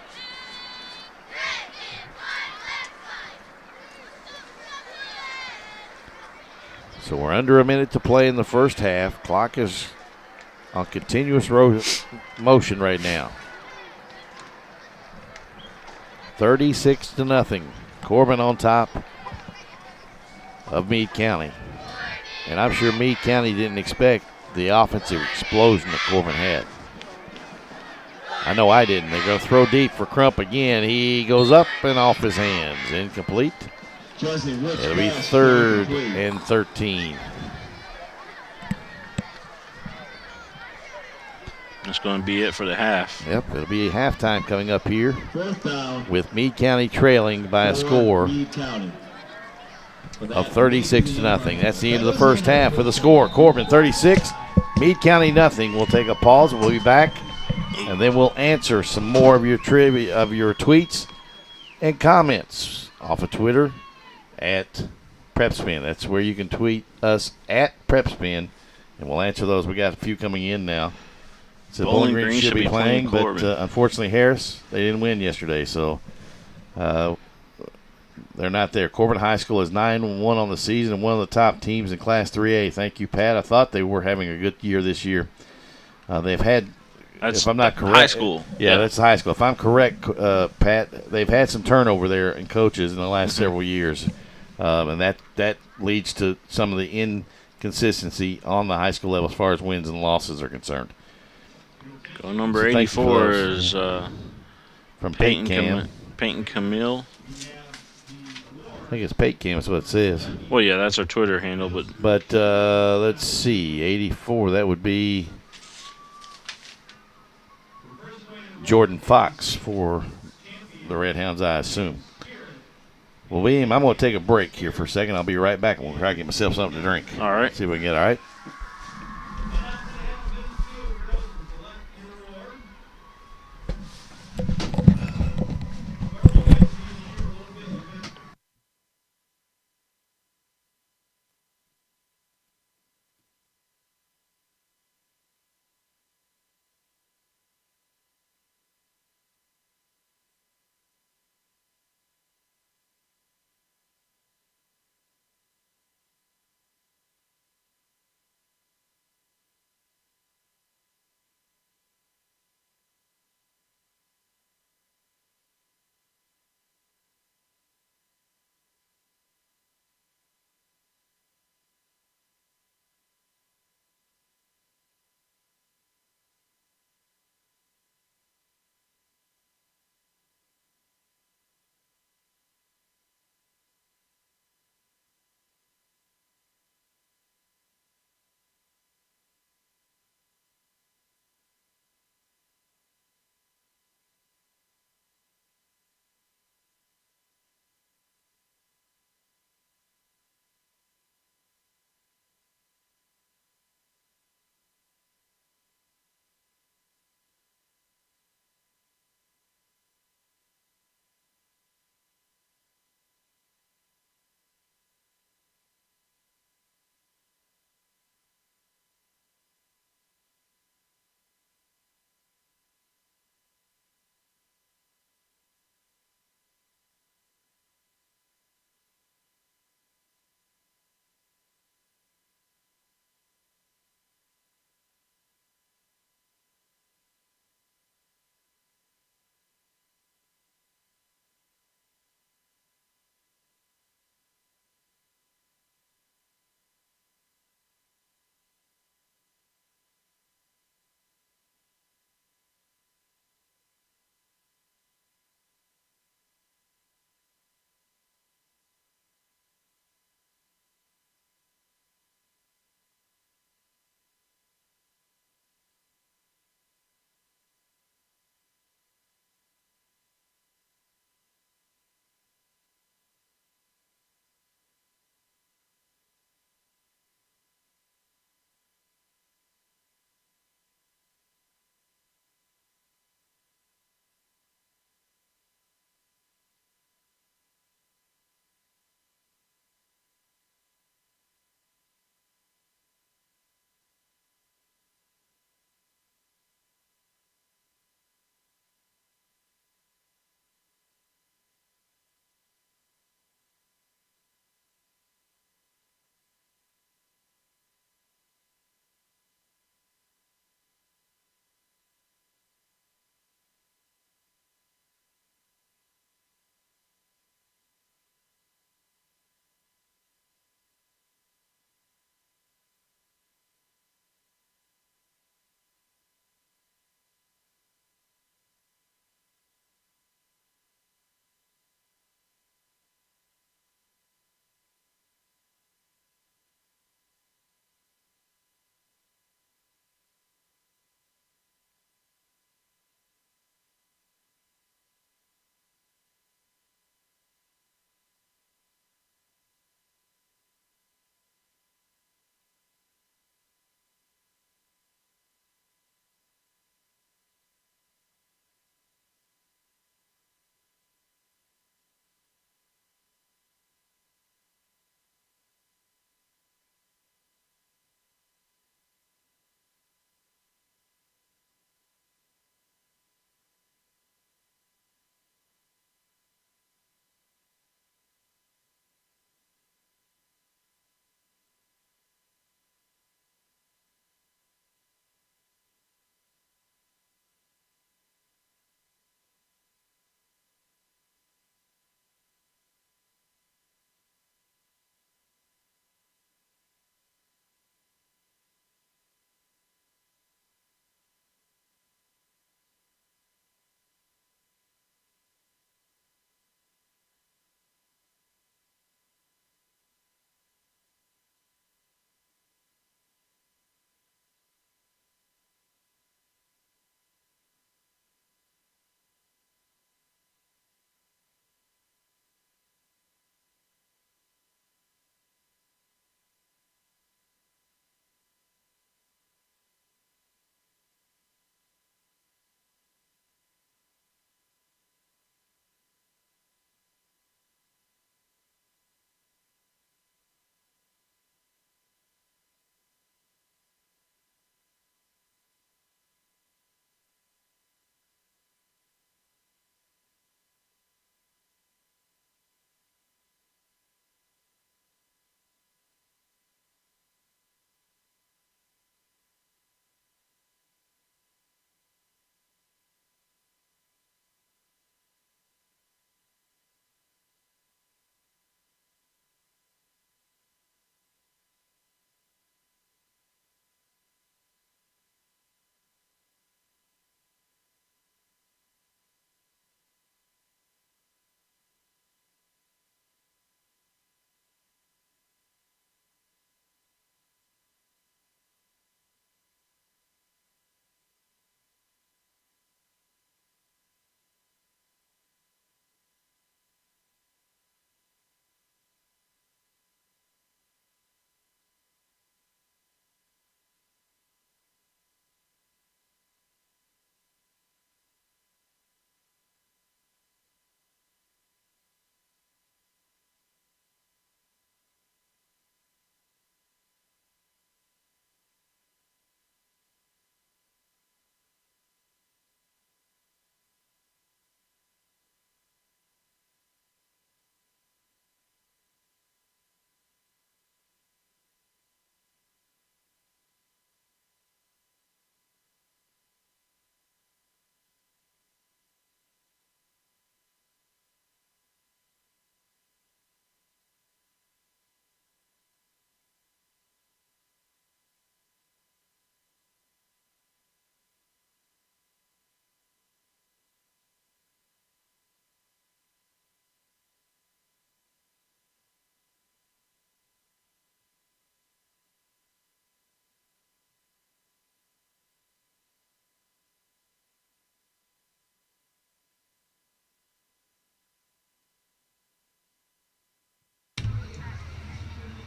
So we're under a minute to play in the first half. Clock is on continuous motion right now. 36-0. Corbin on top of Meade County. And I'm sure Meade County didn't expect the offensive explosion that Corbin had. I know I didn't. They're going to throw deep for Crump again. He goes up and off his hands. Incomplete. It'll be 3rd and 13. That's going to be it for the half. Yep, it'll be halftime coming up here with Meade County trailing by a score of 36-0. That's the end of the first half with the score. Corbin 36, Meade County nothing. We'll take a pause. We'll be back, and then we'll answer some more of your trivia, of your tweets and comments off of Twitter at PrepSpin. That's where you can tweet us at PrepSpin, and we'll answer those. We got a few coming in now. So Bowling Green should be playing, but unfortunately Harris, they didn't win yesterday, so they're not there. Corbin High School is 9-1 on the season and one of the top teams in Class 3A. Thank you, Pat. I thought they were having a good year this year. They've had, if I'm not correct, high school. Yeah, that's high school. If I'm correct, Pat, they've had some turnover there in coaches in the last several years, and that leads to some of the inconsistency on the high school level as far as wins and losses are concerned. Number 84 is from Peyton Camille. I think it's Peyton Cam is what it says. Well, yeah, that's our Twitter handle. But let's see, 84, that would be Jordan Fox for the Red Hounds, I assume. Well, William, I'm going to take a break here for a second. I'll be right back. I'm going to try to get myself something to drink. All right. See if we can get, all right?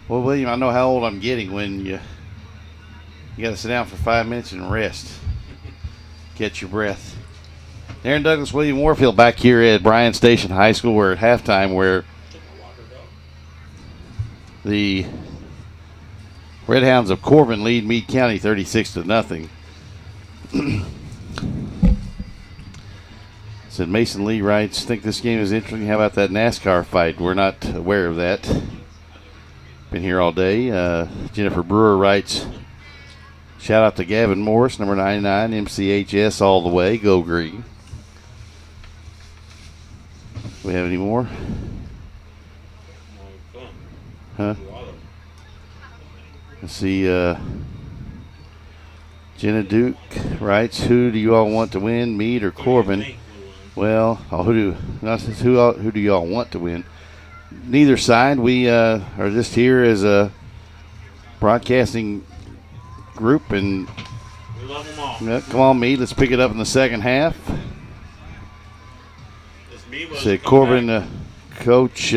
Well, William, I know how old I'm getting when you got to sit down for 5 minutes and rest. Catch your breath. Aaron Douglas, William Warfield back here at Bryan Station High School. We're at halftime where the Red Hounds of Corbin lead Meade County 36-0. Said Mason Lee writes, think this game is interesting. How about that NASCAR fight? We're not aware of that. Been here all day. Jennifer Brewer writes, shout out to Gavin Morris, number 99, MCHS all the way. Go Green. Do we have any more? Huh? Let's see. Jenna Duke writes, who do you all want to win, Meade or Corbin? Well, who do y'all want to win? Neither side. We are just here as a broadcasting group, and We love them all. come on, Meade. Let's pick it up in the second half. This Say Corbin coach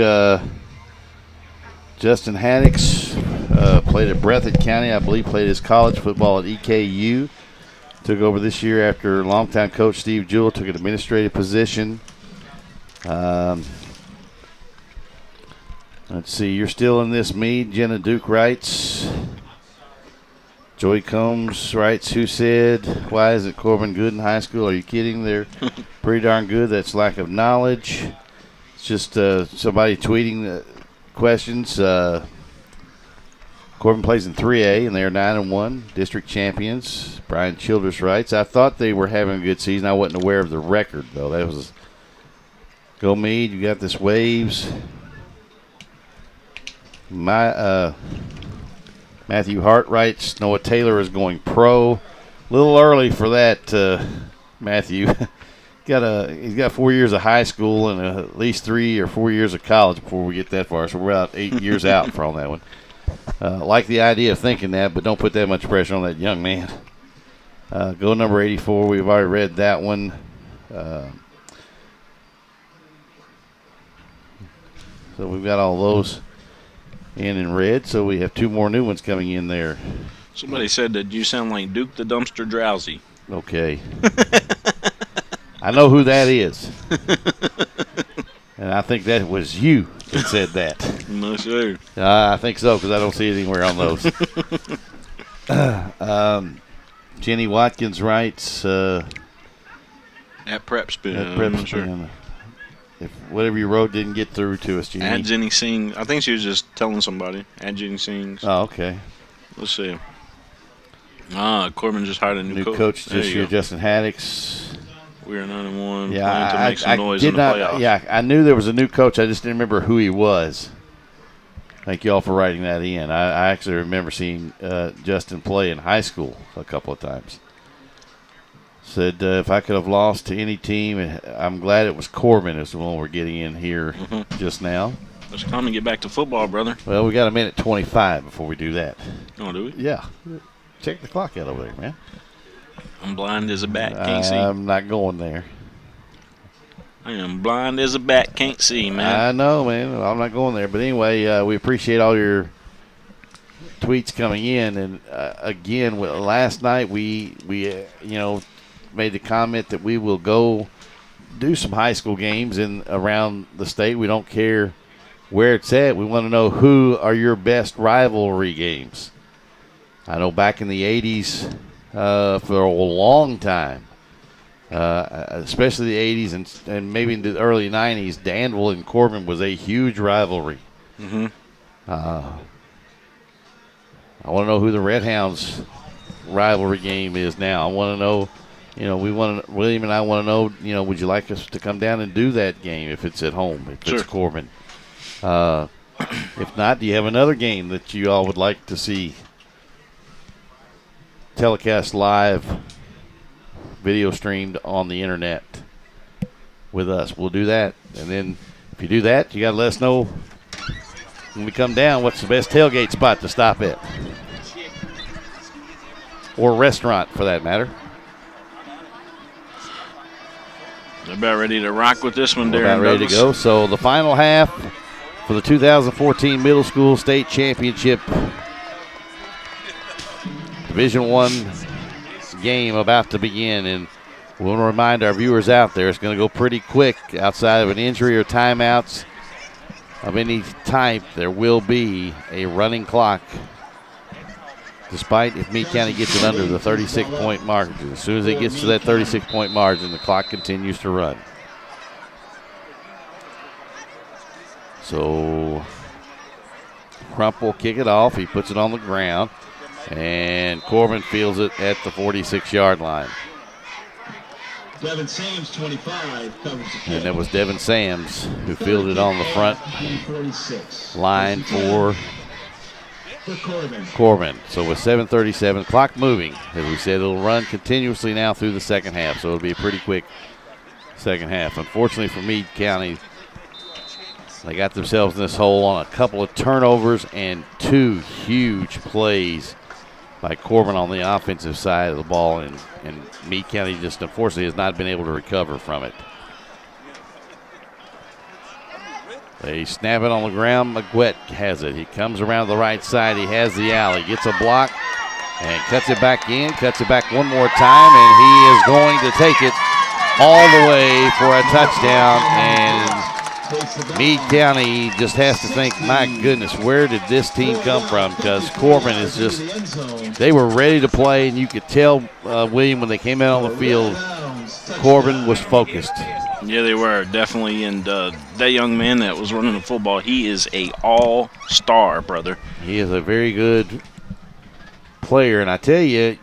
Justin Haddix played at Breathitt County. I believe played his college football at EKU. Took over this year after longtime coach Steve Jewell took an administrative position. Let's see, you're still in this, Meade. Jenna Duke writes. Joy Combs writes, who said, why isn't Corbin good in high school? Are you kidding? They're pretty darn good. That's lack of knowledge. It's just somebody tweeting the questions. Corbin plays in 3A, and they're 9-1, district champions. Brian Childress writes, I thought they were having a good season. I wasn't aware of the record, though. That was go Meade. You got this Waves. Matthew Hart writes, Noah Taylor is going pro. A little early for that, Matthew. He's got 4 years of high school and at least 3 or 4 years of college before we get that far. So we're about 8 years out from that one. Like the idea of thinking that, but don't put that much pressure on that young man. Go number 84. We've already read that one. So we've got all those in red. So we have 2 more new ones coming in there. Somebody said that you sound like Duke the Dumpster Drowsy. Okay. I know who that is. And I think that was you that said that. No, sir. I think so, because I don't see it anywhere on those. Jenny Watkins writes, At PrepSpin. at PrepSpin, if whatever you wrote didn't get through to us, Jenny. At Jenny Sings. I think she was just telling somebody. At Jenny Sings. Oh, okay. Let's see. Corbin just hired a new coach There this you year, go. Justin Haddix. We are 9-1. Yeah, Playing to make some noise did in the not. playoffs. Yeah, I knew there was a new coach. I just didn't remember who he was. Thank you all for writing that in. I actually remember seeing Justin play in high school a couple of times. Said if I could have lost to any team, I'm glad it was Corbin is the one we're getting in here just now. It's time to get back to football, brother. Well, we got a minute 25 before we do that. Oh, do we? Yeah. Check the clock out over there, man. I'm blind as a bat. Can't see. I'm not going there. I am blind as a bat. Can't see, man. I know, man. I'm not going there. But anyway, we appreciate all your tweets coming in. And, again, last night we made the comment that we will go do some high school games around the state. We don't care where it's at. We want to know who are your best rivalry games. I know back in the 80s, for a long time, especially the 80s and maybe into the early 90s, Danville and Corbin was a huge rivalry. Mm-hmm. I want to know who the Red Hounds rivalry game is now. I want to know, William and I want to know, would you like us to come down and do that game if it's at home, if Sure. it's Corbin? If not, do you have another game that you all would like to see telecast live, video streamed on the internet with us? We'll do that. And then if you do that, you got to let us know when we come down what's the best tailgate spot to stop at. Or restaurant, for that matter. They're about ready to rock with this one, We're Darren about ready Douglas. to go. So the final half for the 2014 Middle School State Championship Division I game about to begin. And we want to remind our viewers out there, it's going to go pretty quick. Outside of an injury or timeouts of any type, there will be a running clock, despite if Meade County gets it under the 36-point margin. As soon as it gets to that 36-point margin, the clock continues to run. So Crump will kick it off. He puts it on the ground, and Corbin fields it at the 46-yard line. Devin Sams, 25, covers the kick. And that was Devin Sams who fielded on the front line for Corbin. So with 7:37, clock moving. As we said, it'll run continuously now through the second half, so it'll be a pretty quick second half. Unfortunately for Meade County, they got themselves in this hole on a couple of turnovers and 2 huge plays by Corbin on the offensive side of the ball, and Meade County just unfortunately has not been able to recover from it. They snap it on the ground. McGuett has it. He comes around the right side. He has the alley, gets a block, and cuts it back in, cuts it back one more time, and he is going to take it all the way for a touchdown. And Meade County just has to think, my goodness, where did this team come from? Because Corbin is just, they were ready to play, and you could tell, William, when they came out on the field, Corbin was focused. Yeah, they were, definitely. And that young man that was running the football, he is a all-star, brother. He is a very good player. And I tell you,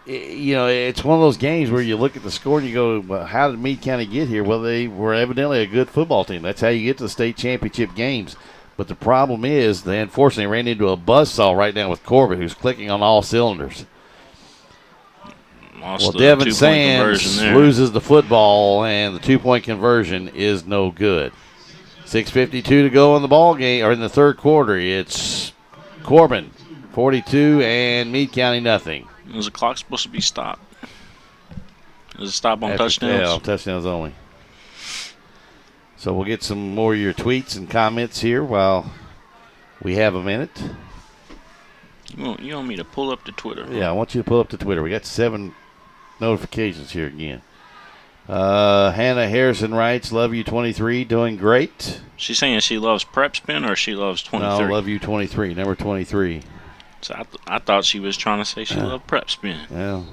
it's one of those games where you look at the score and you go, well, how did Meade County get here? Well, they were evidently a good football team. That's how you get to the state championship games. But the problem is they unfortunately ran into a buzzsaw right now with Corbin, who's clicking on all cylinders. Well, Devin Sands loses the football, and the 2-point conversion is no good. 6:52 to go in the ball game, or in the third quarter. It's Corbin 42 and Meade County nothing. Was the clock supposed to be stopped? Is it stop on touchdowns? Yeah, on touchdowns only. So we'll get some more of your tweets and comments here while we have a minute. You want me to pull up the Twitter? Yeah, I want you to pull up the Twitter. We got 7 notifications here again. Hannah Harrison writes, love you 23, doing great. She's saying she loves PrepSpin or she loves 23? No, love you 23, number 23. So I thought she was trying to say she loved PrepSpin. Well,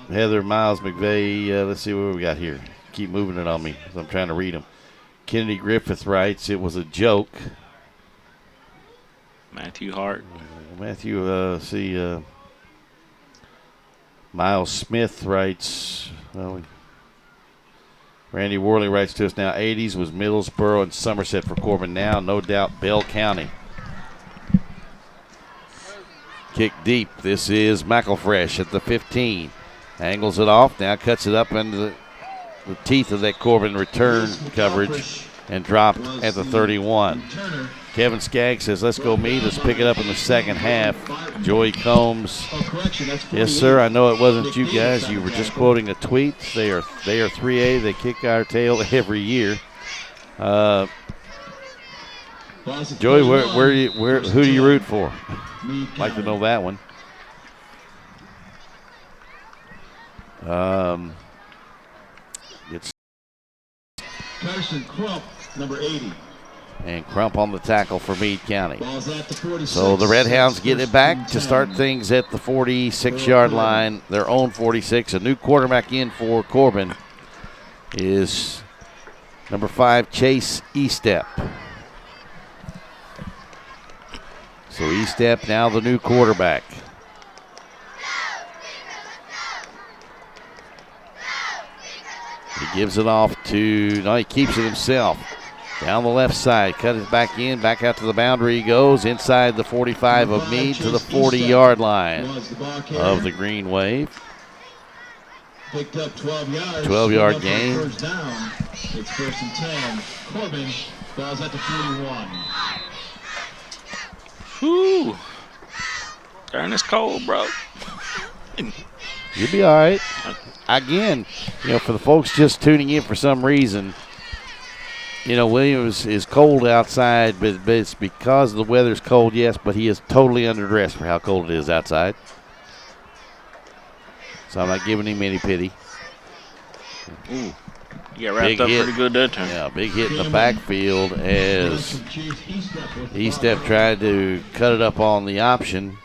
Heather Miles McVeigh, let's see what we got here. Keep moving it on me as I'm trying to read them. Kennedy Griffith writes, it was a joke. Matthew Hart. Miles Smith writes, Randy Worley writes to us now, 80s was Middlesboro and Somerset for Corbin. Now, no doubt, Bell County. Kick deep. This is McElfresh at the 15. Angles it off. Now cuts it up into the teeth of that Corbin return coverage and dropped at the 31. Kevin Skaggs says, let's go Meade. Let's pick it up in the second half. Joey Combs. Yes, sir. I know it wasn't you guys. You were just quoting a tweet. They are 3A. They kick our tail every year. Joey, who do you root for? Like to know that one. It's Carson Crump, number 80. And Crump on the tackle for Meade County. So the Red Hounds get it back to start things at the 46-yard line, their own 46. A new quarterback in for Corbin is number 5, Chase Estep. So Estep now the new quarterback. He gives it off to, no, he keeps it himself. Down the left side, cut it back in, back out to the boundary he goes, inside the 45 of Meade to the 40-yard line of the Green Wave. Picked up 12 yards. 12-yard gain. First down. It's 1st and 10. Corbin falls at the 41. Whew. Darn, it's cold, bro. You'll be all right. again, for the folks just tuning in for some reason, Williams is cold outside, but it's because the weather's cold, yes, but he is totally underdressed for how cold it is outside. So I'm not giving him any pity. Ooh, you got wrapped up pretty good that time. Yeah, big hit in the backfield as E-Step tried to cut it up on the option.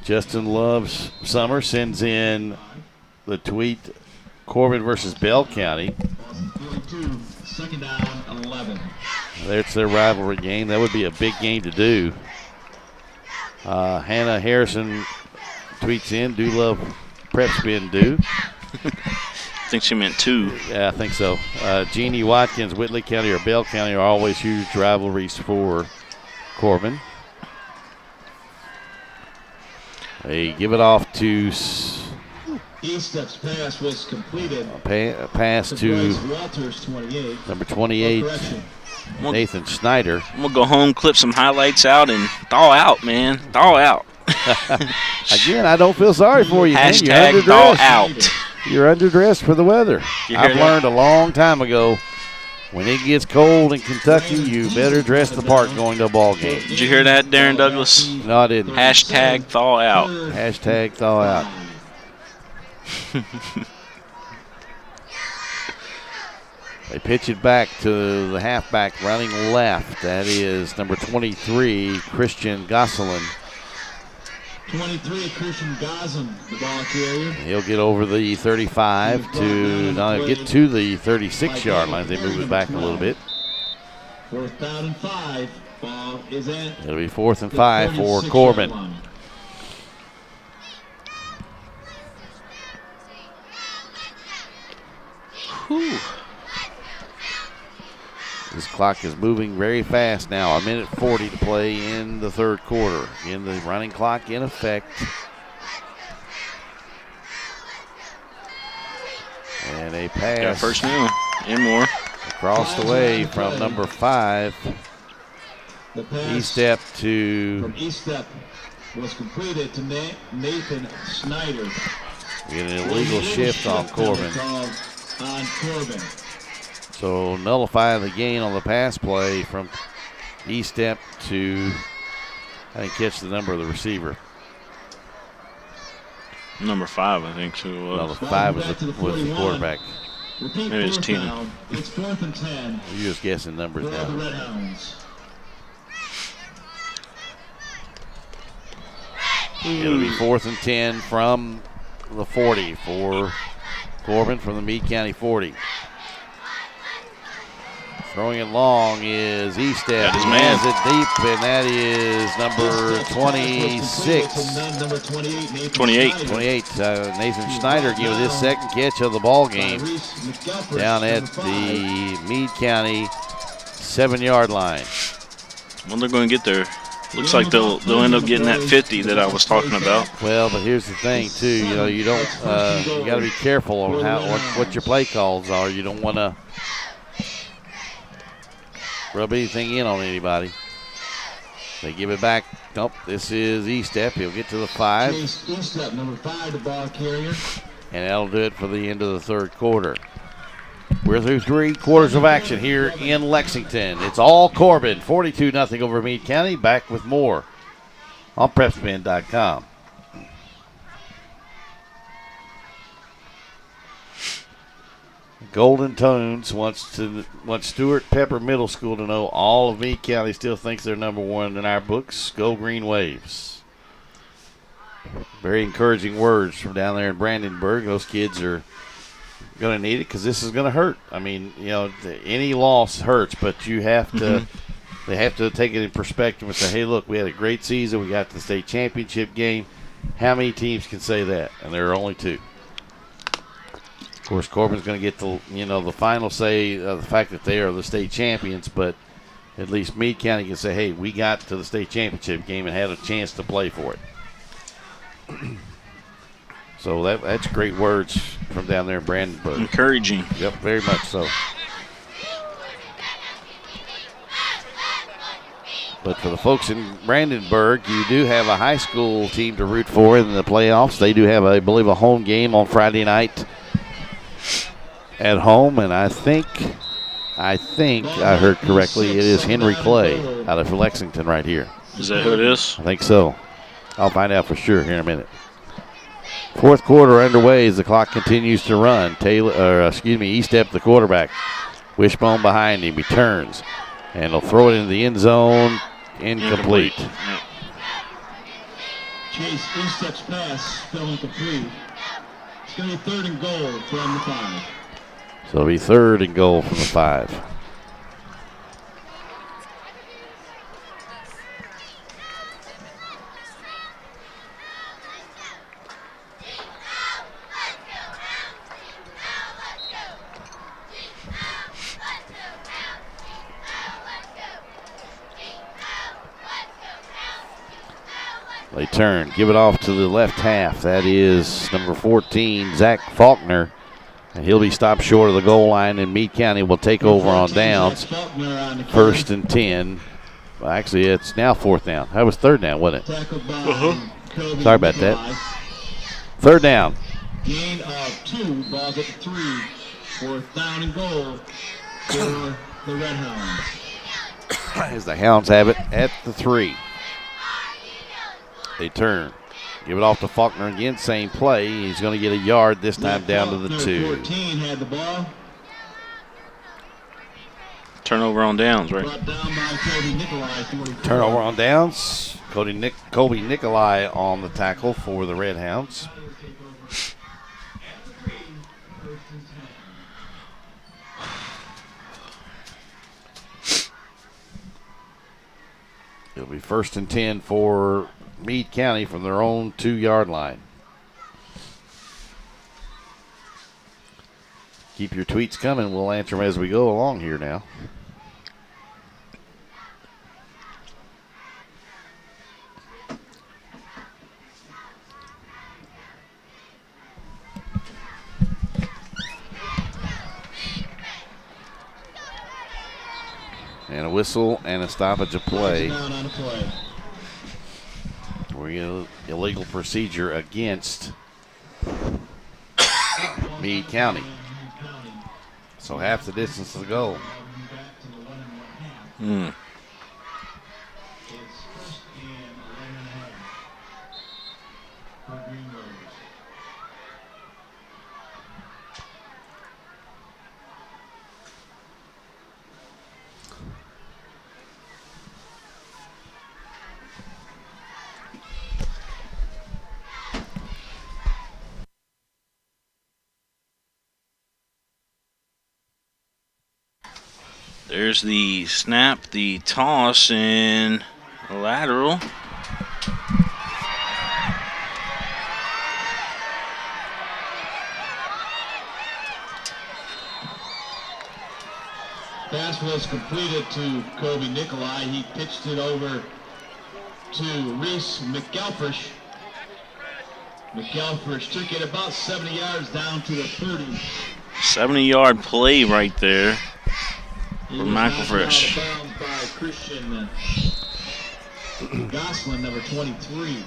Justin Loves Summer sends in the tweet, Corbin versus Bell County. Second down, 11. That's their rivalry game. That would be a big game to do. Hannah Harrison tweets in, do love PrepSpin, do. I think she meant 2. Yeah, I think so. Jeannie Watkins, Whitley County or Bell County are always huge rivalries for Corbin. They give it off to E-Step's pass was completed. Pass to Walters, 28. number 28, Nathan Snyder. I'm going to go home, clip some highlights out, and thaw out, man. Thaw out. Again, I don't feel sorry for you, man. Hashtag thaw out. You're underdressed for the weather. I've learned a long time ago, when it gets cold in Kentucky, you better dress the part going to a ball game. Did you hear that, Darren Douglas? No, I didn't. Hashtag thaw out. Hashtag thaw out. They pitch it back to the halfback running left. That is number 23, Christian Gosselin. 23, Christian Gosselin, the ball carrier. He'll get over the 35 to get to the 36-yard line. They move it back a little bit. 4th down and 5. Ball is at. It'll be 4th and 5 for Corbin. Whew. This clock is moving very fast now. 1:40 to play in the third quarter. Again, the running clock in effect. And a pass. Got first down and more. Across the way from number 5. E-Step to. From E-Step was completed to Nathan Snyder. Get an illegal shift on Corbin. So nullify the gain on the pass play from E-Step to, I think, catch the number of the receiver. Number 5, I think so. No, the 5 was the quarterback. Maybe it's Tina. It's 4th and 10. You're just guessing numbers For the now. Red Hounds. It'll be 4th and 10 from the 40 for Corbin from the Meade County 40. Throwing it long is E-Step. He has it deep, and that is number 26. 28. Nathan Schneider giving his second catch of the ball game down at the Meade County 7-yard line. Well, they're going to get there. Looks like they'll end up getting that 50 that I was talking about. Well, but here's the thing too. You don't. You got to be careful on what your play calls are. You don't want to rub anything in on anybody. They give it back. Nope, this is E-Step. He'll get to the 5. E-Step, number 5, the ball carrier. And that'll do it for the end of the third quarter. We're through 3 quarters of action here in Lexington. It's all Corbin, 42-0 over Meade County. Back with more on PrepSpin.com. Golden Tones wants Stuart Pepper Middle School to know all of Meade County still thinks they're number 1 in our books. Go Green Waves. Very encouraging words from down there in Brandenburg. Those kids are going to need it because this is going to hurt. I mean, any loss hurts, but you have to. They have to take it in perspective and say, "Hey, look, we had a great season. We got to the state championship game. How many teams can say that?" And there are only 2. Of course, Corbin's going to get the final say of the fact that they are the state champions, but at least Meade County can say, "Hey, we got to the state championship game and had a chance to play for it." So that's great words from down there in Brandenburg. Encouraging. Yep, very much so. But for the folks in Brandenburg, you do have a high school team to root for in the playoffs. They do have, I believe, a home game on Friday night at home, and I think I heard correctly. It is Henry Clay out of Lexington right here. Is that who it is? I think so. I'll find out for sure here in a minute. Fourth quarter underway as the clock continues to run. Estep, the quarterback. Wishbone behind him. He turns, and he'll throw it into the end zone. Incomplete. Chase Estep's pass fell incomplete. It's going to be 3rd and goal from the 5. So it'll be 3rd and goal from the 5. They turn, give it off to the left half. That is number 14, Zach Faulkner. And he'll be stopped short of the goal line, and Meade County will take over on downs. 1st and 10. Well, actually, it's now 4th down. That was 3rd down, wasn't it? Sorry about that. 3rd down. Gain of 2, balls at the 3. 4th down and goal for the Red Hounds. As the Hounds have it at the 3. They turn. Give it off to Faulkner again. Same play. He's going to get a yard this time down to the 2. 14 had the ball. Turnover on downs, right? Brought down by Kobe Nikolai. 44. Turnover on downs. Kobe Nikolai on the tackle for the Red Hounds. It'll be 1st and 10 for Meade County from their own 2-yard line. Keep your tweets coming. We'll answer them as we go along here now. And a whistle and a stoppage of play. We get an illegal procedure against Meade County. So half the distance to the goal. There's the snap, the toss, and lateral. Pass was completed to Kobe Nikolai. He pitched it over to Reese McElfresh. McElfresh took it about 70 yards down to the 30. 70-yard play right there. For McElfresh. By Christian Goslin, number 23.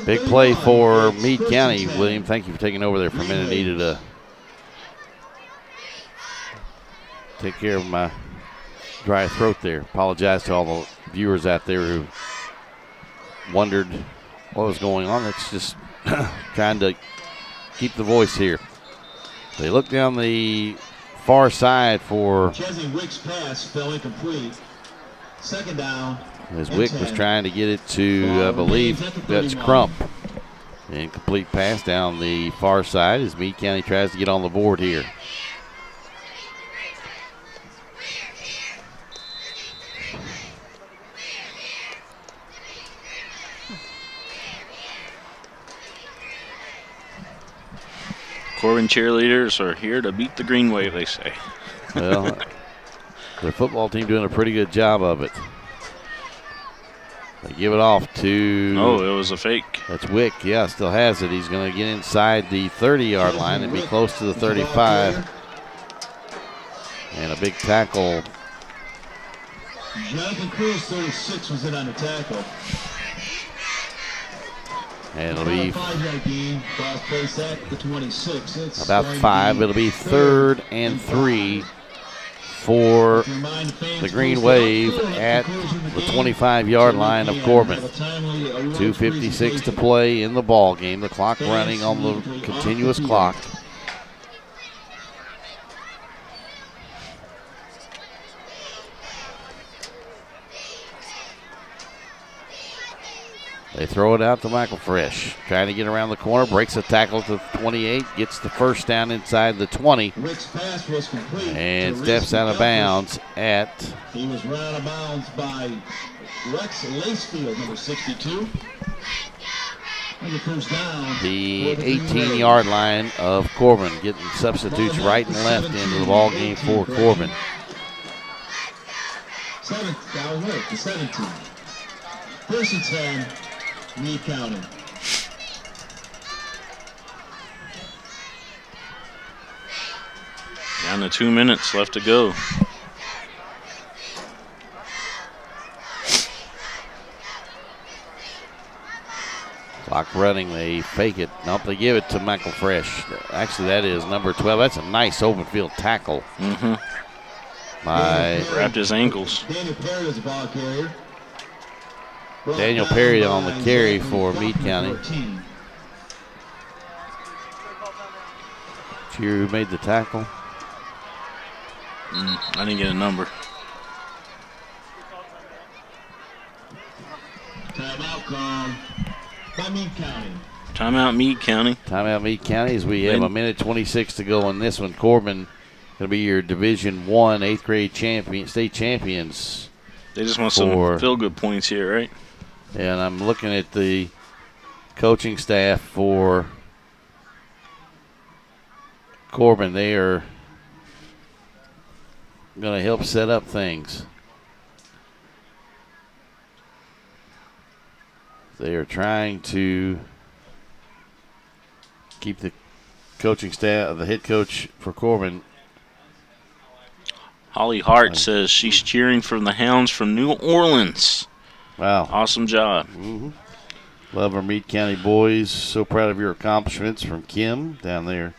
Big play for Meade County. William, thank you for taking over there for a minute. Needed to take care of my dry throat there. Apologize to all the viewers out there who wondered what was going on. It's just trying to keep the voice here. They look down the far side for Chesney Wick's pass fell incomplete. 2nd down. As Wick was trying to get it to, I believe, that's Crump. Incomplete pass down the far side as Meade County tries to get on the board here. Corbin cheerleaders are here to beat the green wave, they say. Well, their football team doing a pretty good job of it. They give it off to... Oh, it was a fake. That's Wick. Yeah, still has it. He's going to get inside the 30-yard line and be close to the 35. And a big tackle Jonathan Cruz, 36, was in on the tackle. And it'll be 5-yard gain. Boss plays at the 26. It's about going to 5. be It'll be 3rd and 3 for the Green Wave at the 25-yard line of Corbin. 2:56 to play in the ball game. The clock running on the continuous clock. They throw it out to Michael Fresh. Trying to get around the corner. Breaks a tackle to 28. Gets the first down inside the 20. And steps out of bounds at... He was run out of bounds by Rex Lacefield, number 62. And the first down. The 18-yard line of Corbin. Getting substitutes right and left into the ball game for Corbin. The 17. First and 10. Meade County. Down to 2 minutes left to go. Clock running. They fake it. Nope, they give it to Michael Fresh. Actually, that is number 12. That's a nice open field tackle. Wrapped his ankles. Daniel Perry was a ball carrier. Daniel Perry on the carry for Meade County. Cheer who made the tackle. I didn't get a number. Timeout call by Meade County. Timeout Meade County. Timeout Meade County as we have a minute 26 to go in this one. Corbin going to be your Division I 8th grade state champions. They just want some feel-good points here, right? And I'm looking at the coaching staff for Corbin. They are going to help set up things. They are trying to keep the coaching staff, the head coach for Corbin. Holly Hart says she's cheering for the Hounds from New Orleans. Wow. Awesome job. Love our Meade County boys. So proud of your accomplishments from Kim down there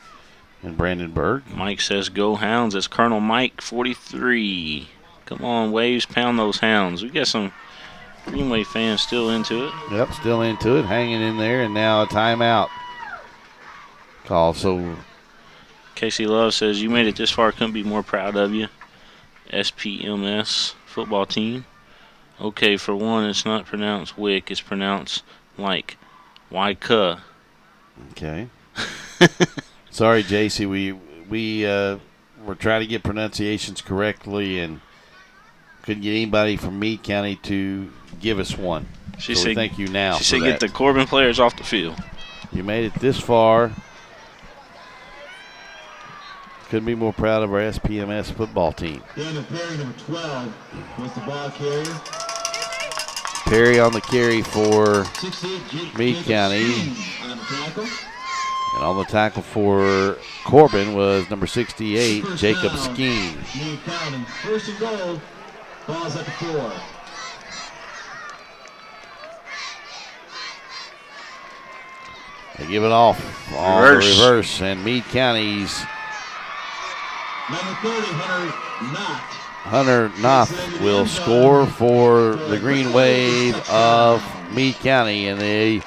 in Brandenburg. Mike says, go Hounds. It's Colonel Mike, 43. Come on, Waves, pound those Hounds. We got some Greenway fans still into it. Yep, still into it, hanging in there, and now a timeout call. So Casey Love says, you made it this far. Couldn't be more proud of you. SPMS football team. Okay, for one, it's not pronounced Wick. It's pronounced like Wyka. Okay. Sorry, JC. We were trying to get pronunciations correctly and couldn't get anybody from Meade County to give us one. She said, thank you now. She said get the Corbin players off the field. You made it this far. Couldn't be more proud of our SPMS football team. Daniel Perry, number 12, was the ball carrier. Perry on the carry for Meade County. And on the tackle for Corbin was number 68, Jacob Skeen. Meade County, first and goal, ball's at the 4. They give it off on the reverse, and Meade County's number 30, Hunter Knopf will score for the Green Wave of Meade County, and they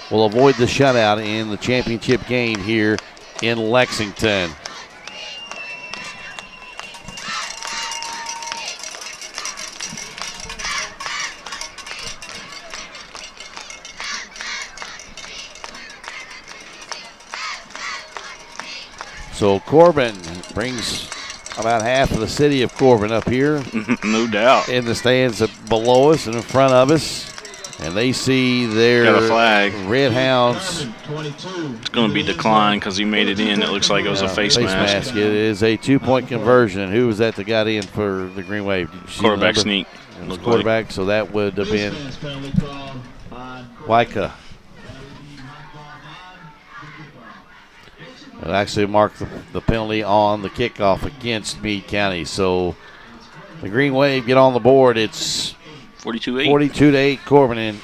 will avoid the shutout in the championship game here in Lexington. So Corbin brings about half of the city of Corbin up here. No doubt. In the stands below us and in front of us. And they see their got a flag. Red Hounds. It's going to be declined because he made it in. It looks like it was a face mask. It is a 2-point conversion. Who was that that got in for the Green Wave? Quarterback sneak. It was quarterback, so that would have been Wyka. It actually marked the penalty on the kickoff against Meade County. So the Green Wave get on the board. It's 42-8. 42-8 Corbin in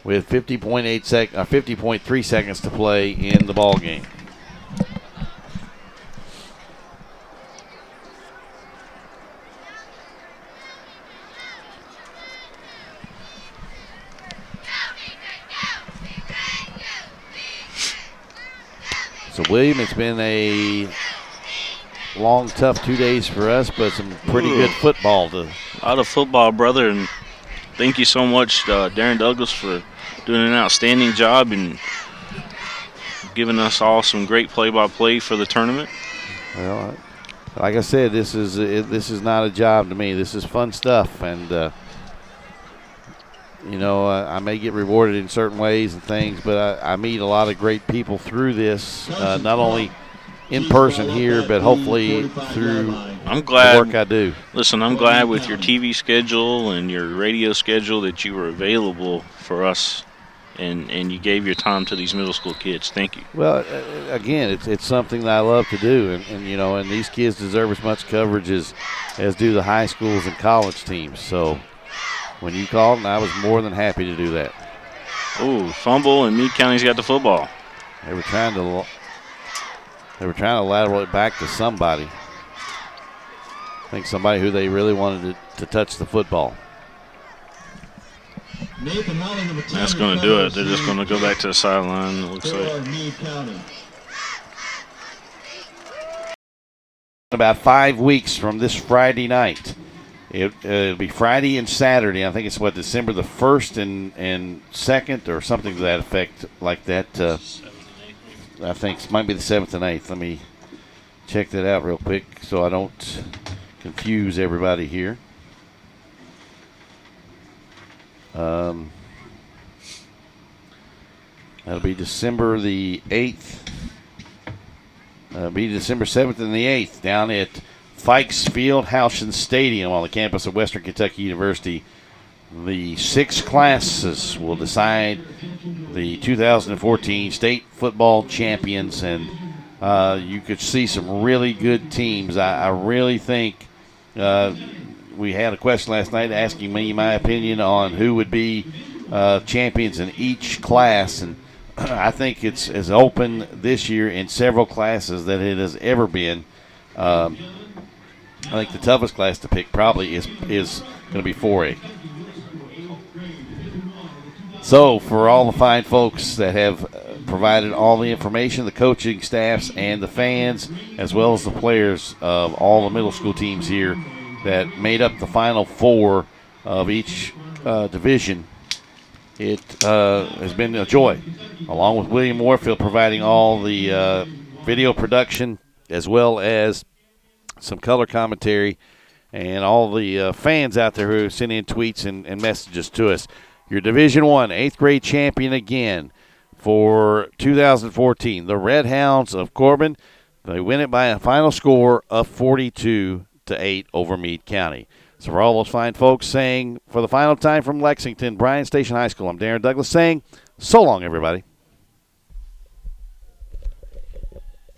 with 50.3 seconds to play in the ball game. So, William, it's been a long, tough 2 days for us, but some pretty good football. A lot of football, brother, and thank you so much, Darren Douglas, for doing an outstanding job and giving us all some great play-by-play for the tournament. Well, like I said, this is not a job to me. This is fun stuff, and I may get rewarded in certain ways and things, but I meet a lot of great people through this, not only in person here, but hopefully through the work I do. Listen, I'm glad with your TV schedule and your radio schedule that you were available for us and you gave your time to these middle school kids. Thank you. Well, again, it's something that I love to do, and these kids deserve as much coverage as do the high schools and college teams. So when you called, I was more than happy to do that. Oh, fumble, and Meade County's got the football. They were trying to lateral it back to somebody. I think somebody who they really wanted to touch the football. That's going to do it. They're just going to go back to the sideline, it looks like. About 5 weeks from this Friday night. It'll be Friday and Saturday. I think it's December the 1st and 2nd or something to that effect, like that. I think it might be the 7th and 8th. Let me check that out real quick so I don't confuse everybody here. That'll be December the 8th. It'll be December 7th and the 8th down at Fikes Fieldhouse Stadium on the campus of Western Kentucky University. The 6 classes will decide the 2014 state football champions, and you could see some really good teams. I really think we had a question last night asking me my opinion on who would be champions in each class, and I think it's as open this year in several classes that it has ever been. I think the toughest class to pick probably is going to be 4A. So for all the fine folks that have provided all the information, the coaching staffs and the fans, as well as the players of all the middle school teams here that made up the final 4 of each division, it has been a joy. Along with William Warfield providing all the video production as well as some color commentary, and all the fans out there who sent in tweets and messages to us. Your Division I 8th grade champion again for 2014, the Red Hounds of Corbin. They win it by a final score of 42-8 over Meade County. So for all those fine folks saying, for the final time from Lexington, Bryan Station High School, I'm Darren Douglas saying, so long, everybody.